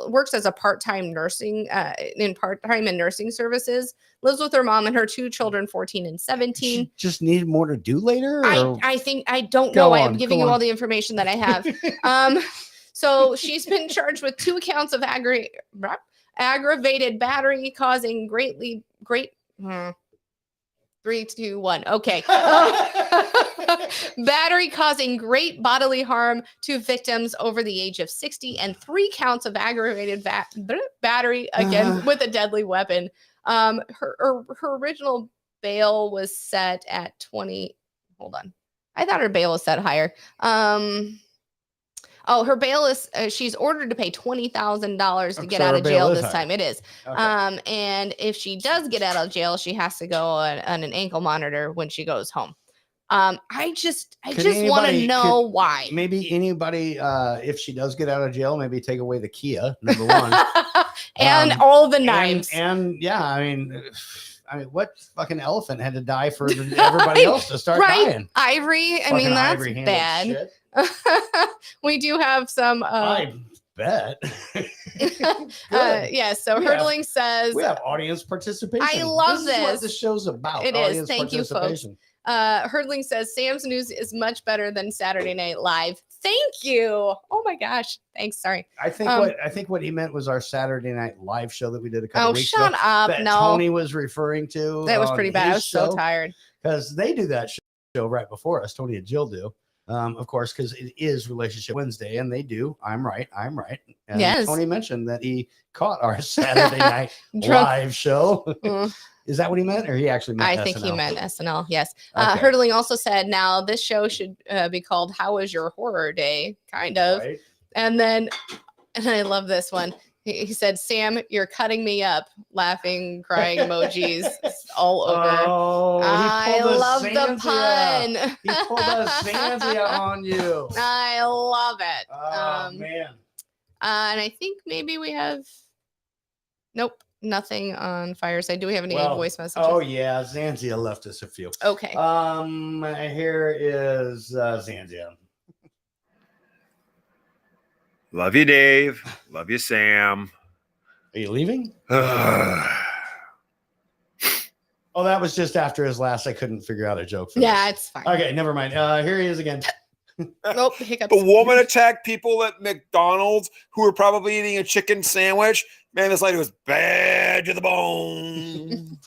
works as a part-time nursing in nursing services. Lives with her mom and her 2 children, 14 and 17. She just needed more to do later. I think I don't Go know. I on, am giving go you all on. the information that I have. So she's been charged with 2 counts of aggravated battery causing 3, 2, 1. Okay. Battery causing great bodily harm to victims over the age of 60 and 3 counts of aggravated battery again with a deadly weapon. Her original bail was set at 20. Hold on. I thought her bail was set higher. Her bail is she's ordered to pay $20,000 to get So out her of bail jail is this higher. time. It is. Okay. And if she does get out of jail, she has to go on an ankle monitor when she goes home. I just want to anybody- know why. Maybe anybody, if she does get out of jail, maybe take away the Kia, number one. And all the knives. And yeah, I mean, what fucking elephant had to die for everybody else to start dying? Ivory. I Fucking mean, that's ivory-handled bad. shit. We do have some. I bet. Yeah. So We have- Hurdling says We have audience participation. I love This is what this. the show's about. It is. Audience Thank you, folks. participation. Hurdling says Sam's News is much better than Saturday Night Live. Thank you. Oh my gosh. Thanks. Sorry. I think what he meant was our Saturday Night Live show that we did a couple Oh, weeks shut ago. up. That No. Tony was referring to. That was on pretty bad. I his was so show, tired. because they do that show right before us. Tony and Jill do. Of course, because it is Relationship Wednesday, and they do. I'm right. And Yes. Tony mentioned that he caught our Saturday Night Drunk. Live show. Mm. Is that what he meant, or he actually meant? I think he SNL? meant SNL. Yes. Okay. Hurdling also said, now this show should be called How Was Your Horror Day? Kind of. Right? And then, and I love this one. He said, Sam, you're cutting me up. Laughing, crying emojis all over. Oh, he I pulled a love the Sanzia. pun. He pulled a Sanzia on you. I love it. Oh man. And I think maybe we have. Nope, nothing on Fireside. Do we have any Well, voice messages? Oh yeah, Zanzia left us a few. Okay. Here is Zanzia. Love you, Dave. Love you, Sam. Are you leaving? Oh, that was just after his last. I couldn't figure out a joke. For Yeah, this. it's fine. Okay, never mind. Here he is again. Nope, hiccups. The woman attacked people at McDonald's who were probably eating a chicken sandwich. Man, this lady was bad to the bone.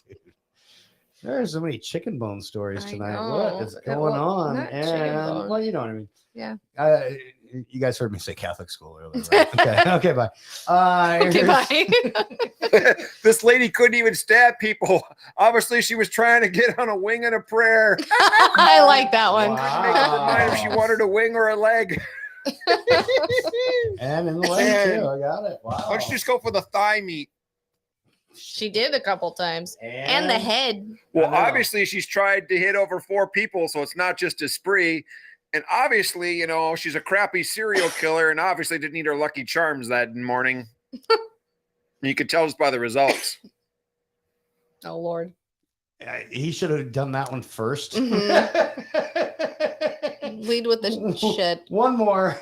There are so many chicken bone stories I tonight. know. What is going on? not chicken bone. And well, you know what I mean. Yeah. You guys heard me say Catholic school earlier, right? Okay, okay, bye. Okay, Here's- bye. This lady couldn't even stab people. Obviously, she was trying to get on a wing and a prayer. I like that one. Make up her mind if she wanted a wing or a leg. And in the leg too. I got it. Wow. Why don't you just go for the thigh meat? She did a couple times. And the head. Well, I know. obviously, she's tried to hit over 4 people, so it's not just a spree. And obviously, she's a crappy serial killer and obviously didn't eat her Lucky Charms that morning. You could tell just by the results. Oh, Lord. He should have done that one first. Lead with the shit. One more.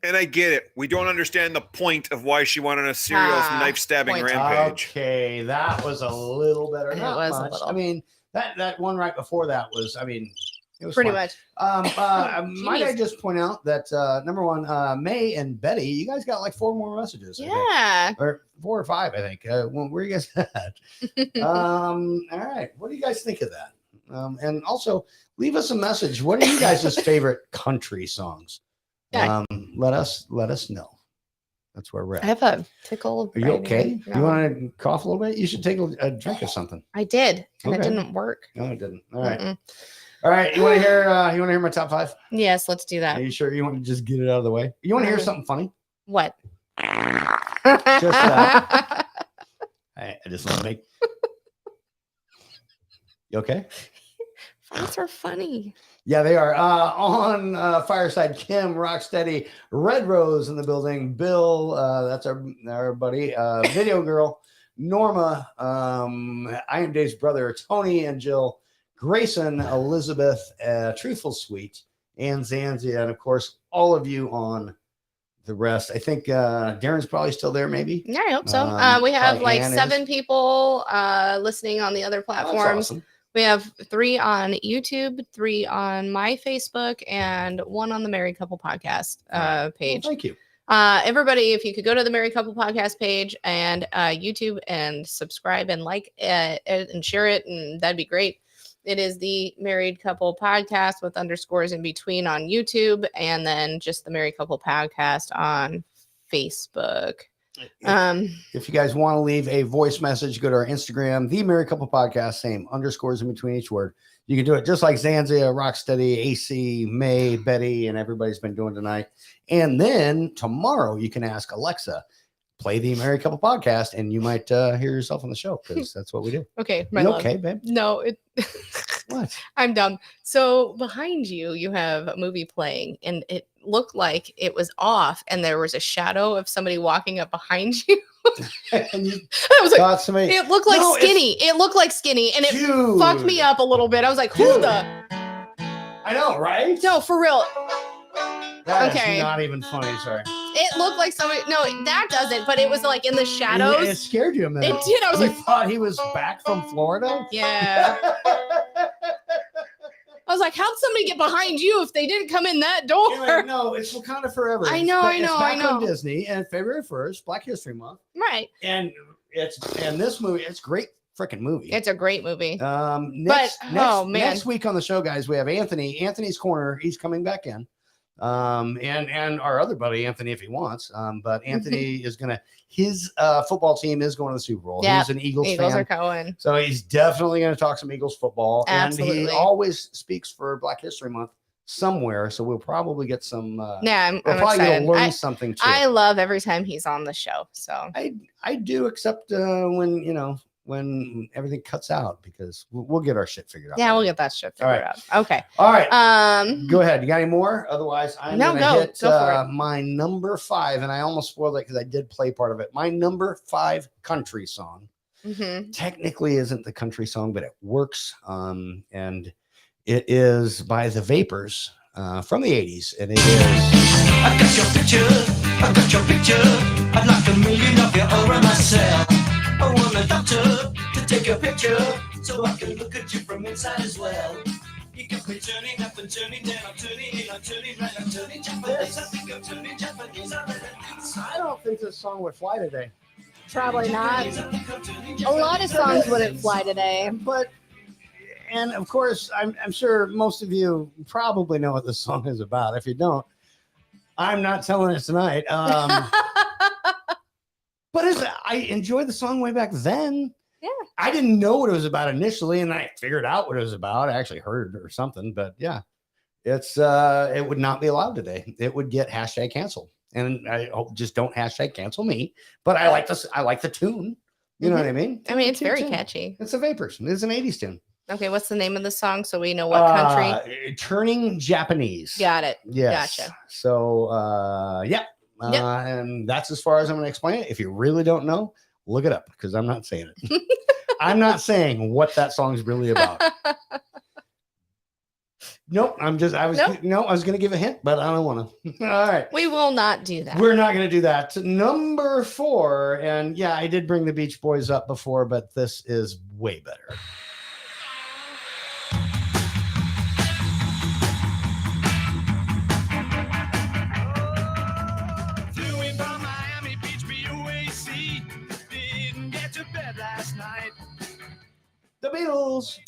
And I get it. We don't understand the point of why she went on a serial knife stabbing point. rampage. Okay, that was a little better. It Not was a much. little. I mean, that one right before that was. I mean, it was Pretty fun. much. Might I Jeez. just point out that number one, May and Betty, you guys got like 4 more messages. I think. Yeah. Or 4 or 5, I think. Where you guys at? All right. What do you guys think of that? And also, leave us a message. What are you guys' favorite country songs? Yeah. Let us know. That's where we're at. I have a tickle. Are you okay? You want to cough a little bit? You should take a drink of something. I did, and it Okay. didn't work. No, it didn't. All right. Mm-mm. All right. You want to hear? You want to hear my top 5? Yes, let's do Are that. you sure you want to just get it out of the way? You want to hear Mhm. something funny? What? Just I just want to make. You okay? Farts are funny. Yeah, they are. On Fireside, Kim, Rocksteady, Red Rose in the building, Bill, that's our buddy, Video Girl, Norma, I am Dave's brother, Tony and Jill, Grayson, Elizabeth, Truthful Sweet, and Zanzia, and of course, all of you on the rest. I think Darren's probably still there, maybe. Yeah, I hope so. We have probably like Ann 7 is. people listening on the other Oh, that's platforms. awesome. We have 3 on YouTube, 3 on my Facebook, and 1 on the Married Couple Podcast page. Well, thank you. Everybody, if you could go to the Married Couple Podcast page and YouTube and subscribe and like it and share it, and that'd be great. It is the Married Couple Podcast with underscores in between on YouTube, and then just the Married Couple Podcast on Facebook. If you guys want to leave a voice message, go to our Instagram, The Married Couple Podcast, same underscores in between each word. You can do it just like Zanzia, Rocksteady, AC, May, Betty, and everybody's been doing tonight. And then tomorrow you can ask Alexa, play The Married Couple Podcast, and you might hear yourself on the show because that's what we do. Okay, my You love. okay, babe? No, What? I'm dumb. So behind you, you have a movie playing, and it looked like it was off, and there was a shadow of somebody walking up behind you. And you I was like, thought somebody, it looked like No, it's- skinny. It looked like skinny, and it fucked me Dude. up a little bit. I was like, who Dude. the? I know, right? No, for real. That is okay. not even funny. Sorry. It looked like somebody. No, that doesn't. But it was like in the It shadows. scared you a minute. It did. I was You like, thought he was back from Florida? yeah. I was like, how'd somebody get behind you if they didn't come in that door? You're like, no, it's Wakanda Forever. I It's know, ba- I it's know, back I know. on Disney and February 1st, Black History Month, Right. and this movie, it's a great freaking movie. It's a great movie. Next next week on the show, guys, we have Anthony's Corner. He's coming back in, and our other buddy Anthony if he wants. But Anthony is gonna his football team is going to the Super Bowl. Yeah, He's an Eagles Eagles fan. are going. So he's definitely going to talk some Eagles football. And Absolutely. he always speaks for Black History Month somewhere. So we'll probably get some. Yeah, I'm we're probably excited. going to learn something too. I love every time he's on the show. So I do, except when, when everything cuts out because we'll get our shit figured out. Yeah, we'll get that shit All figured right. out. Okay. All right. Go ahead. You got any more? Otherwise, I'm No, gonna go. hit Go for it. my number 5, and I almost spoiled it because I did play part of it. My number 5 country song technically isn't the country song, but it works. And it is by the Vapors from the 80s, and it is. I got your picture. I got your picture. I'd like a million of you over myself. I want a doctor to take your picture so I can look at you from inside as well. You got me turning up and turning down. I'm turning in, I'm turning right, I'm turning Japanese. I think I'm turning Japanese. I don't think this song would fly today. Probably not. A lot of songs wouldn't fly today. And of course, I'm sure most of you probably know what this song is about. If you don't, I'm not telling it tonight. But I enjoyed the song way back then. Yeah. I didn't know what it was about initially, and I figured out what it was about. I actually heard or something, but yeah, it would not be allowed today. It would get hashtag canceled. And I hope just don't hashtag cancel me. But I like this. I like the tune. You know what I mean? I mean, it's very tune. catchy. It's the Vapors. It's an 80s tune. Okay, what's the name of the song so we know what country? Turning Japanese. Got it. Yes. Gotcha. So yeah. And that's as far as I'm going to explain it. If you really don't know, look it up because I'm not saying it. I'm not saying what that song's really about. Nope. I was going to give a hint, but I don't want to. All right. We will not do that. We're not going to do that. Number 4. And yeah, I did bring the Beach Boys up before, but this is way better. Flew in from Miami Beach, BUAC. Didn't get to bed last night. The Beatles.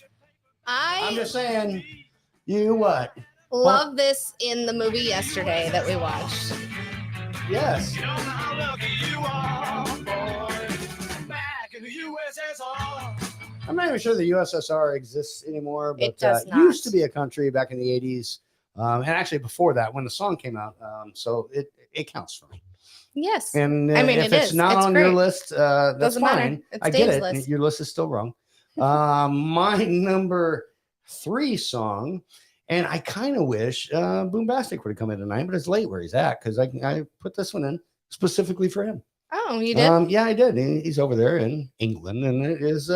I'm I just saying, you what? love this in the movie yesterday that we watched. Yes. You don't know how lucky you are, boy. Back in the USSR. I'm not even sure the USSR exists anymore, but It does it used not. to be a country back in the 80s. And actually before that, when the song came out. So it counts for me. Yes. And I mean, if it it's is. not It's on your great. list, that's Doesn't matter. fine. It's I get Dave's it. list. Your list is still wrong. My number 3 song, and I kind of wish Boombastic would have come in tonight, but it's late where he's at because I put this one in specifically for him. Oh, you did? Yeah, I did. He's over there in England, and it is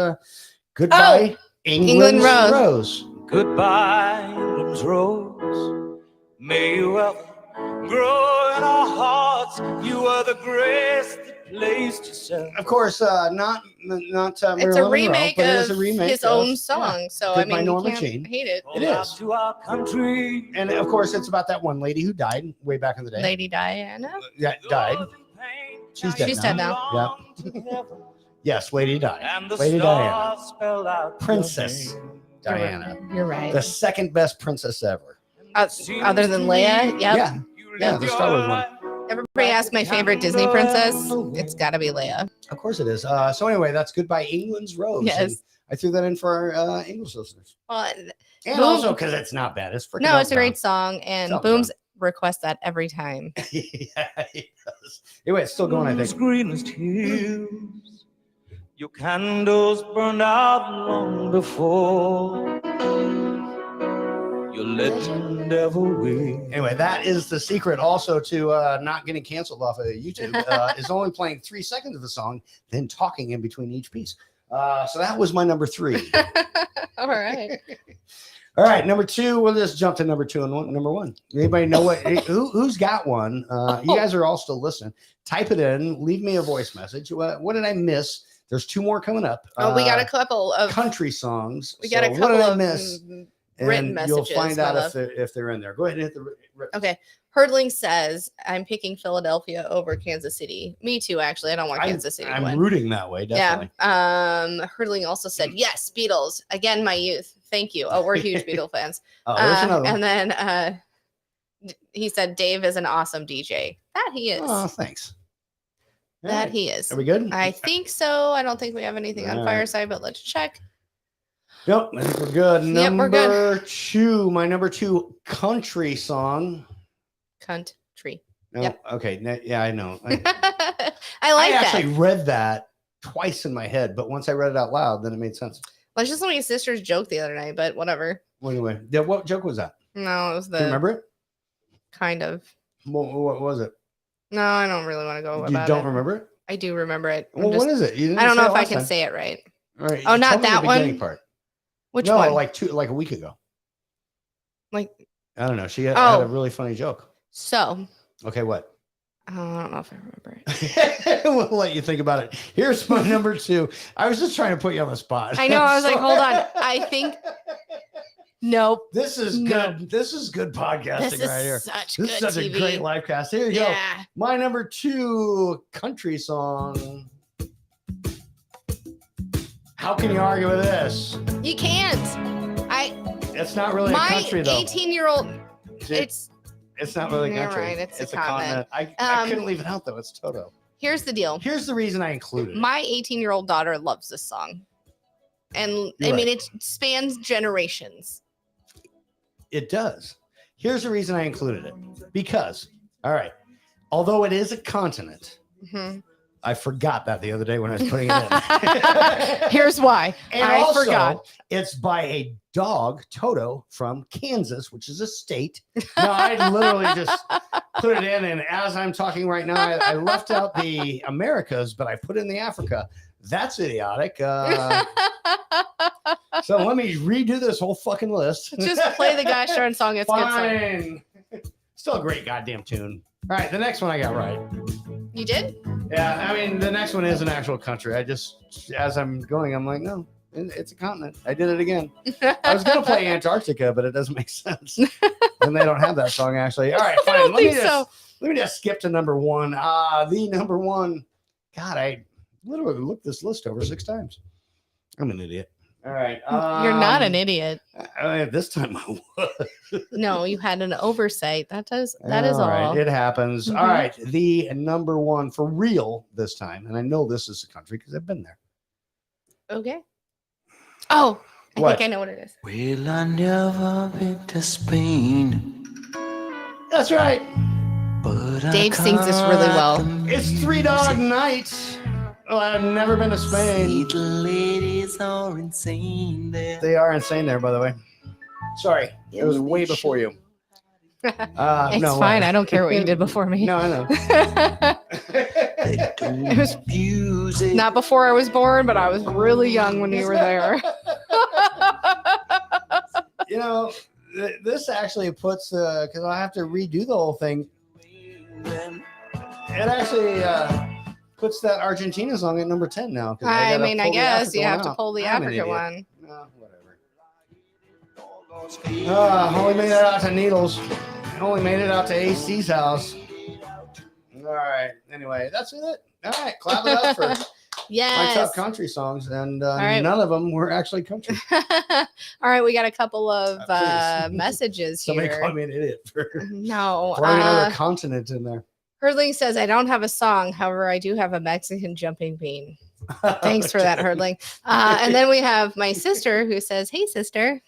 Goodbye, England England's Rose. Goodbye, England's rose. May you ever grow in our hearts. You are the grace that placed yourself. Of course, not It's Marilyn a Monroe, remake but it of is a remake his of, own song. So, I Goodbye, mean, Norma you can't Jean. hate it. It is. To our country. And of course, it's about that one lady who died way back in the day. Lady Diana. Yeah, died. She's dead She's now. dead now. Yeah. Yes, Lady Di. And the Lady Diana. stars spell out Princess your name. Diana. You're right. The second best princess ever. Other than Leia? Yep. Yeah. Yeah, the Star Wars one. Everybody asks my favorite Disney princess. It's got to be Leia. Of course it is. So anyway, that's Goodbye England's Rose. Yes. And I threw that in for our English listeners. Well, And Boom- also because it's not bad. It's freaking no, it's a Elton great song, and Elton Boom's request that every time. John. Yeah, he does. Anyway, it's still going, I Those think. greenest hills, your candles burned out long before your legend ever will. Anyway, that is the secret also to not getting canceled off of YouTube is only playing 3 seconds of the song, then talking in between each piece. So that was my number 3. All right. All right, number 2. We'll just jump to number 2 and number 1. Anybody know who's got one? You guys are all still listening. Type it in. Leave me a voice message. What did I miss? There's 2 more coming up. Oh, we got a couple of country songs. We got a So couple what did I of miss? written And messages. you'll find my out love. if they're in there. Go ahead and hit the. Okay. Hurdling says, I'm picking Philadelphia over Kansas City. Me too, actually. I don't want Kansas City to I'm win. rooting that way, definitely. Yeah. Hurdling also said, yes, Beatles. Again, my youth. Thank you. Oh, we're huge Beatle fans. Oh, there's another one. And then he said, Dave is an awesome DJ. That he is. Oh, thanks. All That right. he is. Are we good? I think so. I don't think we have anything on All right. Fireside, but let's check. Yep, I think we're good. Yep, we're Number good. 2, my number 2 country song. Country. No, Yep. okay. Yeah, I know. I like I actually that. read that twice in my head, but once I read it out loud, then it made sense. Well, it's just my sister's joke the other night, but whatever. Anyway, yeah, what joke was that? No, it was Do the you remember it? kind of. What was it? No, I don't really want to go You about don't it. remember it? I do remember it. Well, what is it? You didn't I don't say know it if I last can time. say it right. All right, Oh, not tell me the that one? beginning part. Which No, one? like a week ago. Like, I don't know. She had Oh. a really funny joke. so. Okay, what? I don't know if I remember it. We'll let you think about it. Here's my number 2. I was just trying to put you on the spot. I know. I was like, So- hold on. I think. Nope. This is No. good. This is good podcasting This is right here. such This good is such TV. a great live cast. Here you go. Yeah. My number 2 country song. How can you argue with this? You can't. It's not really a My country though. 18-year-old. It's It's not really You're country. right, it's a continent. continent. I couldn't leave it out though. It's Toto. Here's the deal. Here's the reason I included it. My 18-year-old daughter loves this song, and You're I mean right. it spans generations. It does. Here's the reason I included it. Because, all right, although it is a continent, Mhm. I forgot that the other day when I was putting it in. Here's why. And I also, forgot. it's by a dog, Toto, from Kansas, which is a state. No, I literally just put it in, and as I'm talking right now, I left out the Americas, but I put in the Africa. That's idiotic. So let me redo this whole fucking list. Just play the gosh darn song. It's a good song. Fine. Still a great goddamn tune. All right, the next one I got right. You did? Yeah, I mean, the next one is an actual country. I just, as I'm going, I'm like, no, it's a continent. I did it again. I was going to play Antarctica, but it doesn't make sense. And they don't have that song, actually. All right, fine. Let me just skip to number 1. The number 1. God, I literally looked this list over 6 times. I'm an idiot. All right. You're not an idiot. This time I was. No, you had an oversight. That is all. Right, it happens. Mhm. All right. The number 1 for real this time. And I know this is a country because I've been there. Okay. Oh, I What? think I know what it is. Will I never be to Spain? That's right. But Dave sings this really well. It's 3 Dog Night. Oh, I've never been to Spain. The ladies are insane there. They are insane there, by the way. Sorry. It was way before you. It's no, fine. I don't care what you did before me. No, I know. It was Music. not before I was born, but I was really young when you were there. You know, this actually puts, because I'll have to redo the whole thing. It actually puts that Argentina song at number 10 now. 'cause I gotta mean, I pull the guess Africa you one have to out. pull the I'm an Africa idiot. one. No, whatever. Only made it out to Needles. Only made it out to AC's house. All right. Anyway, that's it. All right. Clap it up for my Yes. top country songs. And right. none of them were actually country. All right, we got a couple of Please. messages Somebody here. called me an idiot for No. throwing another continent in there. Herdling says, I don't have a song. However, I do have a Mexican jumping bean. Thanks for that, Herdling. And then we have my sister who says, hey, sister.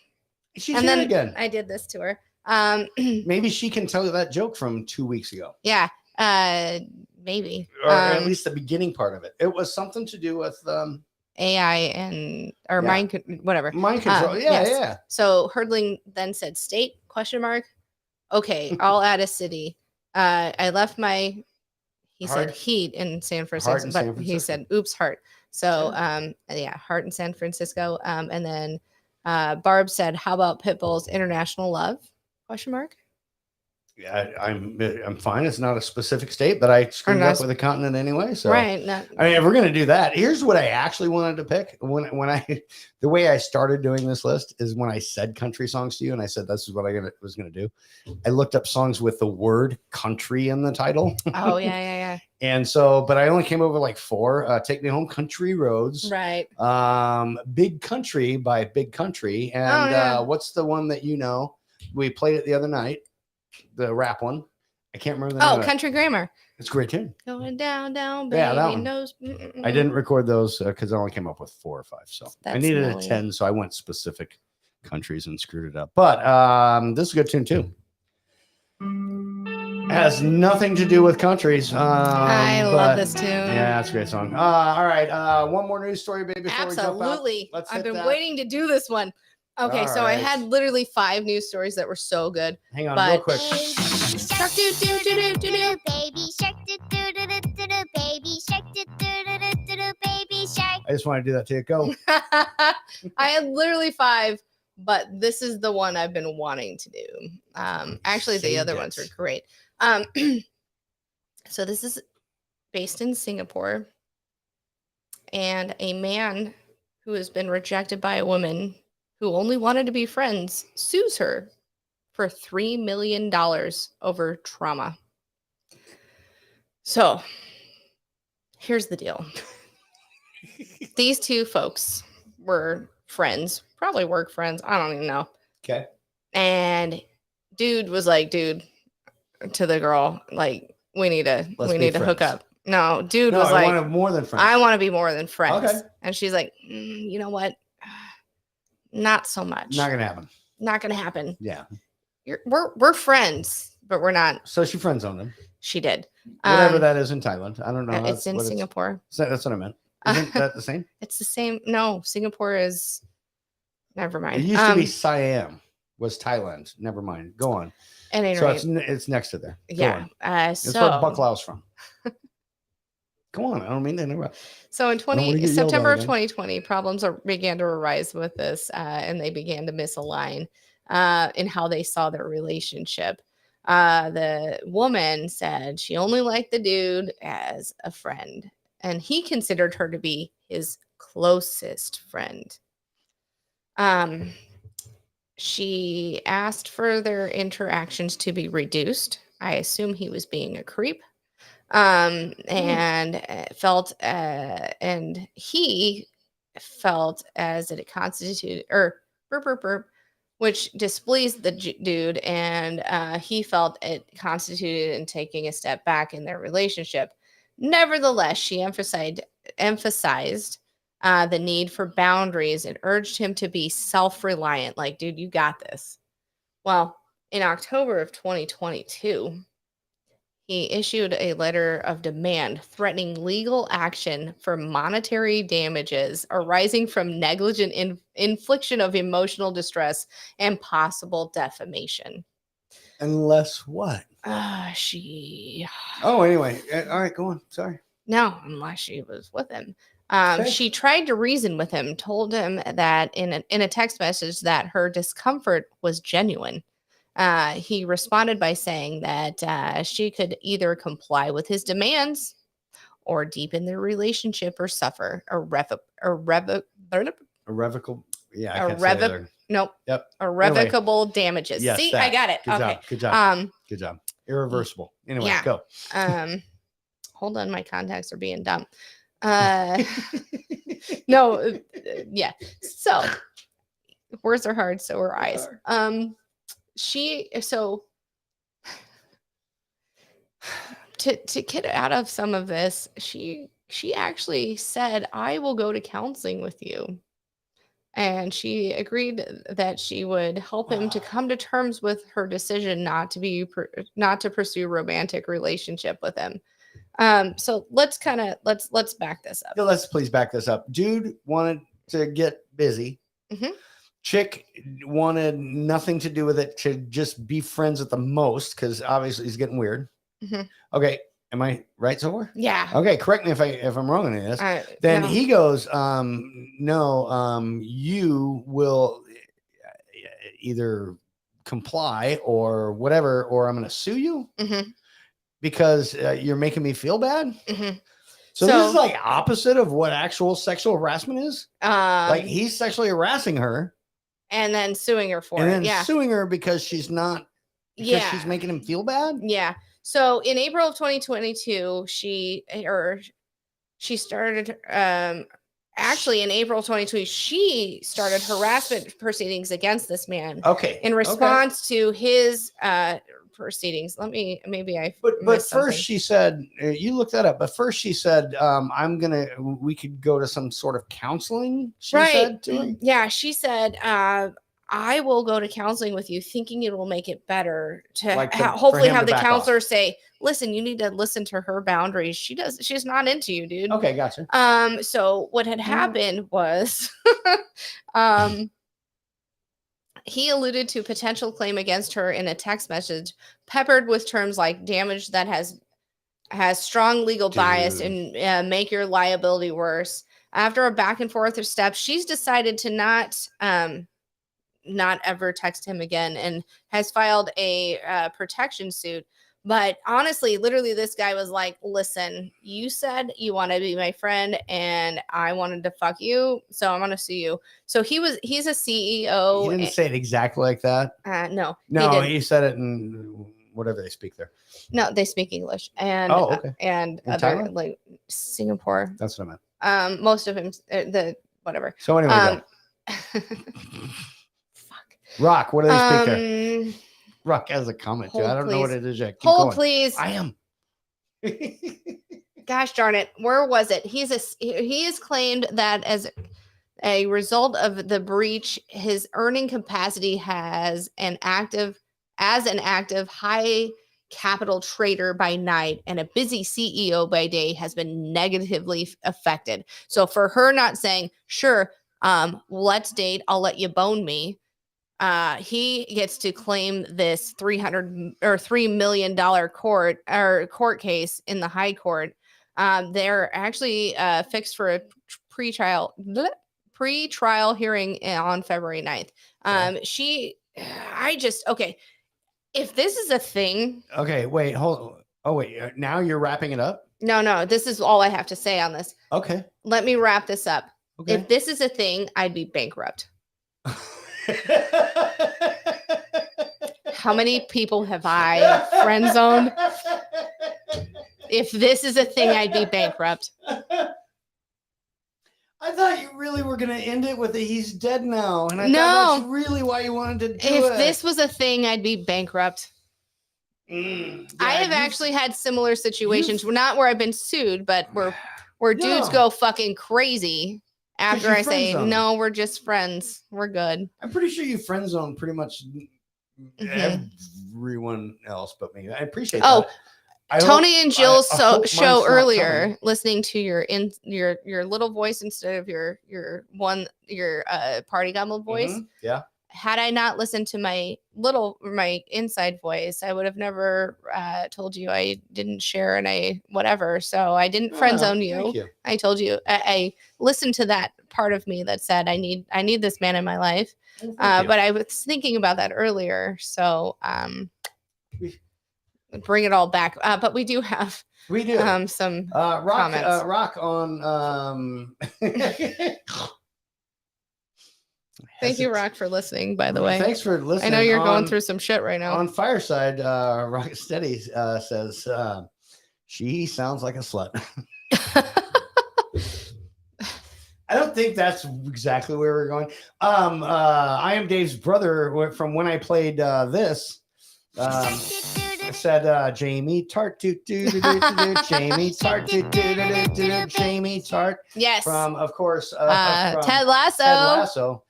She's and here then again. I did this to her. Maybe she can tell you that joke from 2 weeks ago. Yeah, maybe. Or at least the beginning part of it. It was something to do with AI and or Yeah. whatever. mind control. Yeah, yes. yeah. So Herdling then said state ? Okay, I'll add a city. I left my he said Heart. heat in San Heart Francisco, in but San he said oops heart. So yeah, heart in San Francisco. And then Barb said, how about Pitbull's International Love ? Yeah, I'm fine. It's not a specific state, but I screwed not up with a continent anyway. So Right. No, I mean, if we're gonna do that, here's what I actually wanted to pick. When I the way I started doing this list is when I said country songs to you, and I said this is what I was gonna do. I looked up songs with the word country in the title. oh yeah. And so, but I only came up with like 4. Take Me Home, Country Roads. Right. Big Country by Big Country. And yeah. what's the one that you know? We played it the other night, the rap one. I can't remember the name Oh, of it. Country Grammar. It's a great tune. Going down, baby. Yeah, that one. Nose. I didn't record those because I only came up with 4 or 5. So I That's needed annoying. a 10, so I went specific countries and screwed it up. But this is a good tune too. Has nothing to do with countries. I but- love this tune. Yeah, that's a great song. All right. One more news story, baby. Before we jump out. Absolutely. Let's I've hit been that. waiting to do this one. Okay, All so I right. had literally 5 news stories that were so good. Hang on, but real quick. Shark doo doo doo doo doo doo. Baby shark, do do do do do do. Baby shark, do do do do do do. Baby shark. I just want to do that to you. Go. I had literally 5, but this is the one I've been wanting to do. Actually, the other ones are great. So this is based in Singapore, and a man who has been rejected by a woman who only wanted to be friends sues her for $3 million over trauma. So here's the deal. These 2 folks were friends, probably work friends. I don't even know. Okay. And dude was like, dude, to the girl, like, we need to hook friends. up. No, dude No, was I like, wanted more than friends. I want to be more than friends. Okay. And she's like, you know what? Not so much. Not gonna happen. Not gonna happen. Yeah. We're friends, but we're not. So she friend zoned him. She did. Whatever that is in Thailand. I don't know. It's in Singapore. That's what I meant. Isn't that the same? It's the same. No, Singapore is. Never mind. It used to be Siam. Was Thailand? Never mind. Go on. At any So rate, it's next to there. Go yeah. on. That's So where Bucklau's from. Go on. I don't mean to interrupt. So in don't wanna get yelled September at of again. 2020, problems began to arise with this, and they began to misalign in how they saw their relationship. The woman said she only liked the dude as a friend, and he considered her to be his closest friend. She asked for their interactions to be reduced. I assume he was being a creep. And felt and he felt as it constituted which displeased the dude, and he felt it constituted in taking a step back in their relationship. Nevertheless, she emphasized the need for boundaries and urged him to be self-reliant. Like, dude, you got this. Well, in October of 2022, he issued a letter of demand threatening legal action for monetary damages arising from negligent infliction of emotional distress and possible defamation. Unless what? She. Oh, anyway. All right. Go on. Sorry. No, unless she was with him. Okay. She tried to reason with him, told him that in a text message that her discomfort was genuine. He responded by saying that she could either comply with his demands or deepen their relationship or suffer Irrevocable. Yeah. I can't say it either. nope. Yep. Irrevocable damages. Yes, See, that. I got it. Good okay. job. Good job. Good job. Irreversible. Anyway, yeah. go. Hold on, my contacts are being dumb. No, yeah. So words are hard, so are eyes. To get out of some of this, she actually said, I will go to counseling with you. And she agreed that she would help him to come to terms with her decision not to pursue romantic relationship with him. So let's back this up. Yeah, let's please back this up. Dude wanted to get busy. Mhm. Chick wanted nothing to do with it, to just be friends at the most, because obviously he's getting weird. Mhm. Okay, am I right so far? Yeah. Okay, correct me if I'm wrong on this. Then no. he goes, no, you will either comply or whatever, or I'm going to sue you Mhm. because you're making me feel bad. Mhm. So this is like opposite of what actual sexual harassment is. Like he's sexually harassing her and then suing her for and it. then Yeah. suing her because she's Yeah. making him feel bad. Yeah. So in April of 2022, she started actually in April 2022, she started harassment proceedings against this man. Okay. In okay. response to his proceedings. But first something. she said, you look that up, but first she said, we could go to some sort of counseling. She said to him. Yeah, she said, I will go to counseling with you thinking it will make it better to Like for hopefully him have to the back off. counselor say, listen, you need to listen to her boundaries. She's not into you, dude. Okay, gotcha. So what had happened was he alluded to potential claim against her in a text message peppered with terms like damage that has strong legal bias Dude. and make your liability worse. After a back and forth of steps, she's decided to not ever text him again and has filed a protection suit. But honestly, literally, this guy was like, listen, you said you want to be my friend and I wanted to fuck you, so I'm going to sue you. So he's a CEO. He didn't say it exactly like that. No, No, didn't. he said it in whatever they speak there. No, they speak English and Okay. And In other Thailand? like Singapore. That's what I meant. Most of him, the whatever. So anyway, go. Rock, what do they speak there? Rock has a comment too. Hold, I don't know what please. it is yet. Keep Hold, going. please. I am. Gosh darn it. Where was it? He has claimed that as a result of the breach, his earning capacity as an active high capital trader by night and a busy CEO by day has been negatively affected. So for her not saying, sure, let's date, I'll let you bone me. He gets to claim this $3 million court case in the high court. They're actually fixed for a pre-trial hearing on February 9th. Okay. If this is a thing. Okay, wait, hold. Oh, wait. Now you're wrapping it up? No, this is all I have to say on this. Okay. Let me wrap this up. Okay. If this is a thing, I'd be bankrupt. How many people have I friend zoned? If this is a thing, I'd be bankrupt. I thought you really were going to end it with a he's dead now. And I No. thought that's really why you wanted to do it. If this was a thing, I'd be bankrupt. I have actually had similar situations, not where I've been sued, but where dudes No. go fucking crazy after you I say, friend zone. no, we're just friends. We're good. I'm pretty sure you friend zone pretty much everyone else but me. I appreciate Oh, that. I Tony hope- and Jill's I hope mine's show not earlier, Tony. listening to your little voice instead of your party gobble voice. Mhm, yeah. Had I not listened to my inside voice, I would have never told you I didn't share and I whatever. So I didn't friend zone you. Thank you. I told you I listened to that part of me that said I need this man in my life. Well, thank you. But I was thinking about that earlier. So bring it all back. But we do have We do. some Rock, comments. Rock on. Thank you, Rock, for listening, by the way. Thanks for listening. I know you're going On- through some shit right now. On Fireside, Rocket Steady says she sounds like a slut. I don't think that's exactly where we're going. I am Dave's brother from when I played this. Said Jamie Tart Jamie Tart Jamie Tart. Yes. From of course Ted from Lasso. Ted Lasso,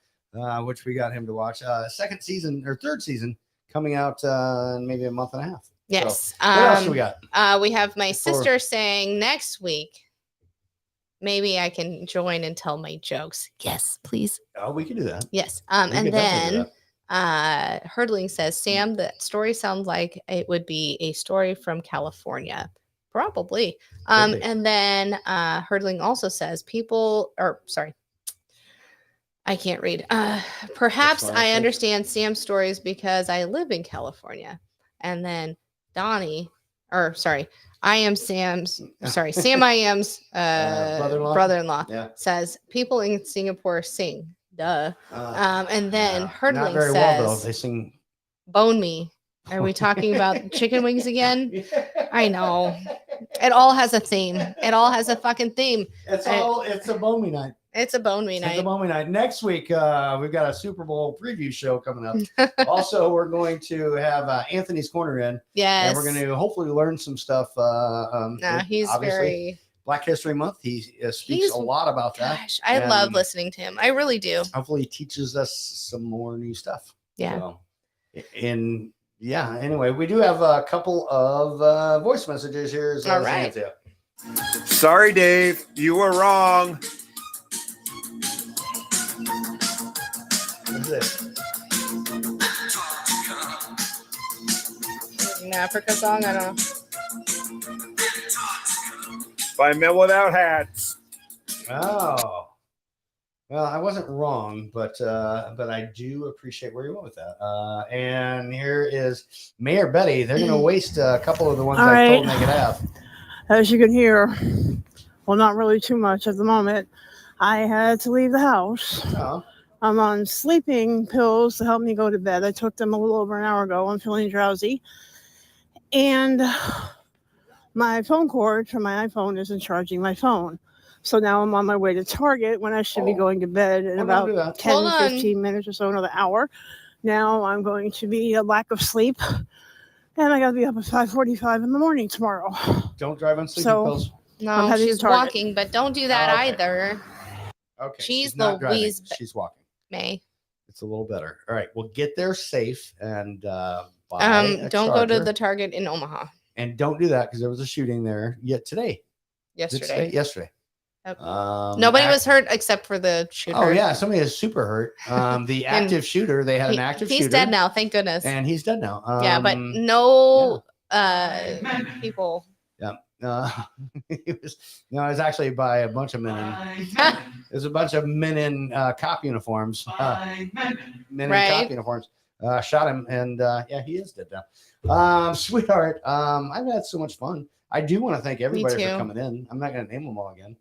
which we got him to watch. Second season or third season coming out in maybe a month and a half. Yes. So, what else do we got? We have my Before- sister saying next week, maybe I can join and tell my jokes. Yes, please. Oh, we can do that. Yes. We And could definitely do then Hurdling says, Sam, that story sounds like it would be a story from California. Probably. Could be. And then Hurdling also says I can't read. Perhaps fine, I thanks. understand Sam's stories because I live in California. And then Sam I Am's Brother-in-law? brother-in-law Yeah. says people in Singapore sing. Duh. And then not Hurdling very well though. says, They sing. bone me. Are we talking about chicken wings again? I know. It all has a theme. It all has a fucking theme. It's a bone me night. It's a bone me It's a night. bone me night. Next week, we've got a Super Bowl preview show coming up. Also, we're going to have Anthony's Corner in. Yes. And we're going to hopefully learn some stuff. He's obviously. very Black History Month. He speaks He's- a lot about that. Gosh, I love And listening to him. I really do. Hopefully, he teaches us some more new stuff. Yeah. So, and yeah. Anyway, we do have a couple of voice messages here. All right. Sorry, Dave. You were wrong. What's this? An Africa song. I don't know. By Men Without Hats. Oh. Well, I wasn't wrong, but I do appreciate where you went with that. And here is Mayor Betty. They're going to waste a couple of the ones All I told right. them they could have. As you can hear, well, not really too much at the moment. I had to leave the house. Oh. I'm on sleeping pills to help me go to bed. I took them a little over an hour ago. I'm feeling drowsy. And my phone cord from my iPhone isn't charging my phone. So now I'm on my way to Target when I should be going to bed in Well, about don't do that. 10, Hold on. 15 minutes or so, another hour. Now I'm going to be a lack of sleep. And I got to be up at 5:45 in the morning tomorrow. Don't drive on sleeping So- pills. I'm No, heading to she's Target. walking, but don't do that Okay. either. Okay. She's not driving. Louise She's walking. May. It's a little better. All right. Well, get there safe and buy a Don't go to charger. the Target in Omaha And don't do that because there was a shooting there yet today. yesterday. Yesterday. Yep. Nobody Nobody was hurt except for the shooter. Oh yeah, somebody is super hurt. The And active shooter. They had an He- active he's shooter. dead now, thank goodness. And he's dead now. Yeah, but no people. It was actually by a bunch of men. There's a bunch of men in cop uniforms. Men in Right. cop uniforms shot him, and yeah, he is dead now. Sweetheart, I've had so much fun. I do want to thank everybody for too. coming in. I'm not going to name them all again.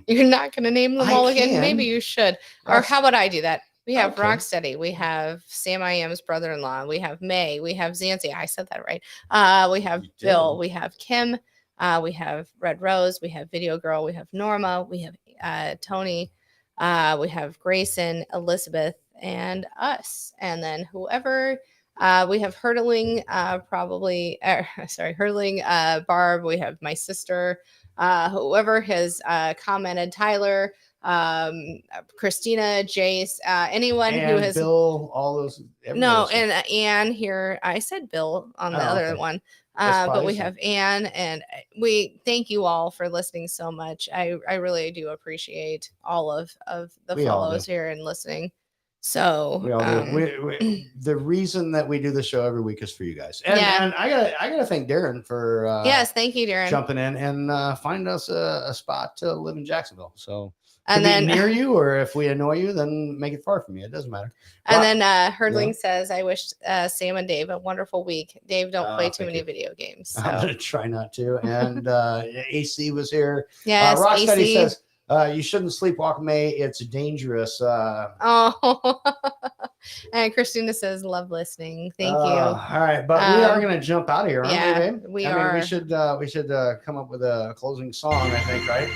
You're not going to name them I all again. can. Maybe you should. Or That's- how about I do that? We have Okay. Rocksteady. We have Sam I Am's brother-in-law. We have May. We have Zancy. I said that right. We have You did. Bill. We have Kim. We have Red Rose. We have Video Girl. We have Norma. We have Tony. We have Grayson, Elizabeth, and us. And then whoever we have Hurdling, Hurdling, Barb. We have my sister. Whoever has commented, Tyler, Christina, Jace, anyone who and has Bill, all those. no, everybody. and Anne here. I said Bill on the Oh, other okay. one. That's But we fine. have Anne, and we thank you all for listening so much. I really do appreciate all of the We all do. follows here and listening. So We all do. The reason that we do the show every week is for you guys. And, Yeah. and I gotta thank Darren for yes, thank you, Darren. jumping in and find us a spot to live in Jacksonville. So And could be then near you, or if we annoy you, then make it far from you. It doesn't matter. and Rock- then Hurdling says, "I wish Sam and Dave a wonderful week. Dave, don't Oh, play too thank many you. video games." I'm So gonna try not to. And AC was here. yes, Rocksteady AC. says you shouldn't sleepwalk, May. It's dangerous. Oh, and Christina says, "Love listening. Thank you." All right, but we are Um, gonna jump out of here, aren't yeah, we, babe? we I mean, are. we should come up with a closing song, I think, right?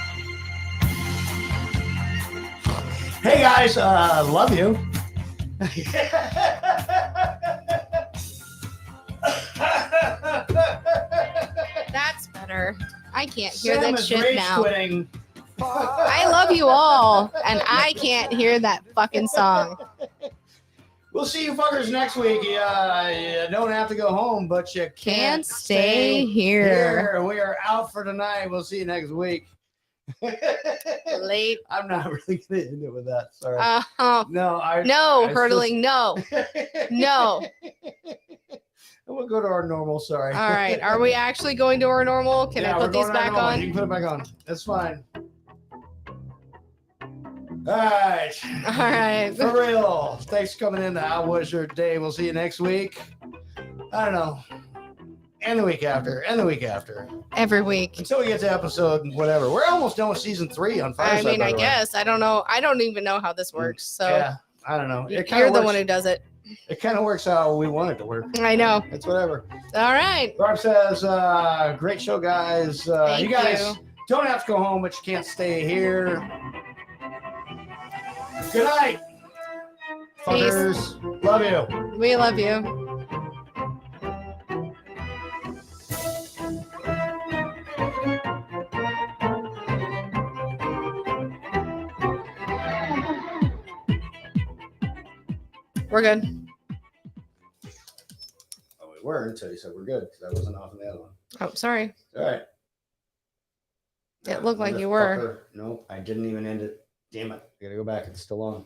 Hey guys, love you. That's better. I can't hear Sam that is shit rage now. quitting. I love you all, and I can't hear that fucking song. We'll see you fuckers next week. You don't have to go home, but you Can't stay here. We are out for tonight. We'll see you next week. Late. I'm not really gonna end it with that. Sorry. No, no, no, I hurdling. No, no. We'll go to our normal. Sorry. All right. Are we actually going to our normal? Can Yeah, I we're put these going to our back normal. on? You can put it back on. That's fine. All right. All right. For real. Thanks for coming in. How was your day? We'll see you next week. I don't know. And the week after. And the week after. Every week. Until we get to episode whatever. We're almost done with season 3 on I Fireside. mean, by I the way. guess. I don't know. I don't even know how this works. So Yeah. I don't know. It kinda you're the works- one who does it. It kind of works how we want it to work. I know. It's whatever. All right. Barb says, great show, guys. Thank You guys you. don't have to go home, but you can't stay here. Good night, Peace. fuckers. Love you. We love you. We're good. Oh, we were until you said we're good because I wasn't off on the other one. Oh, sorry. All right. It looked like you were. Nope, I didn't even end it. Damn it. I gotta go back. It's still on.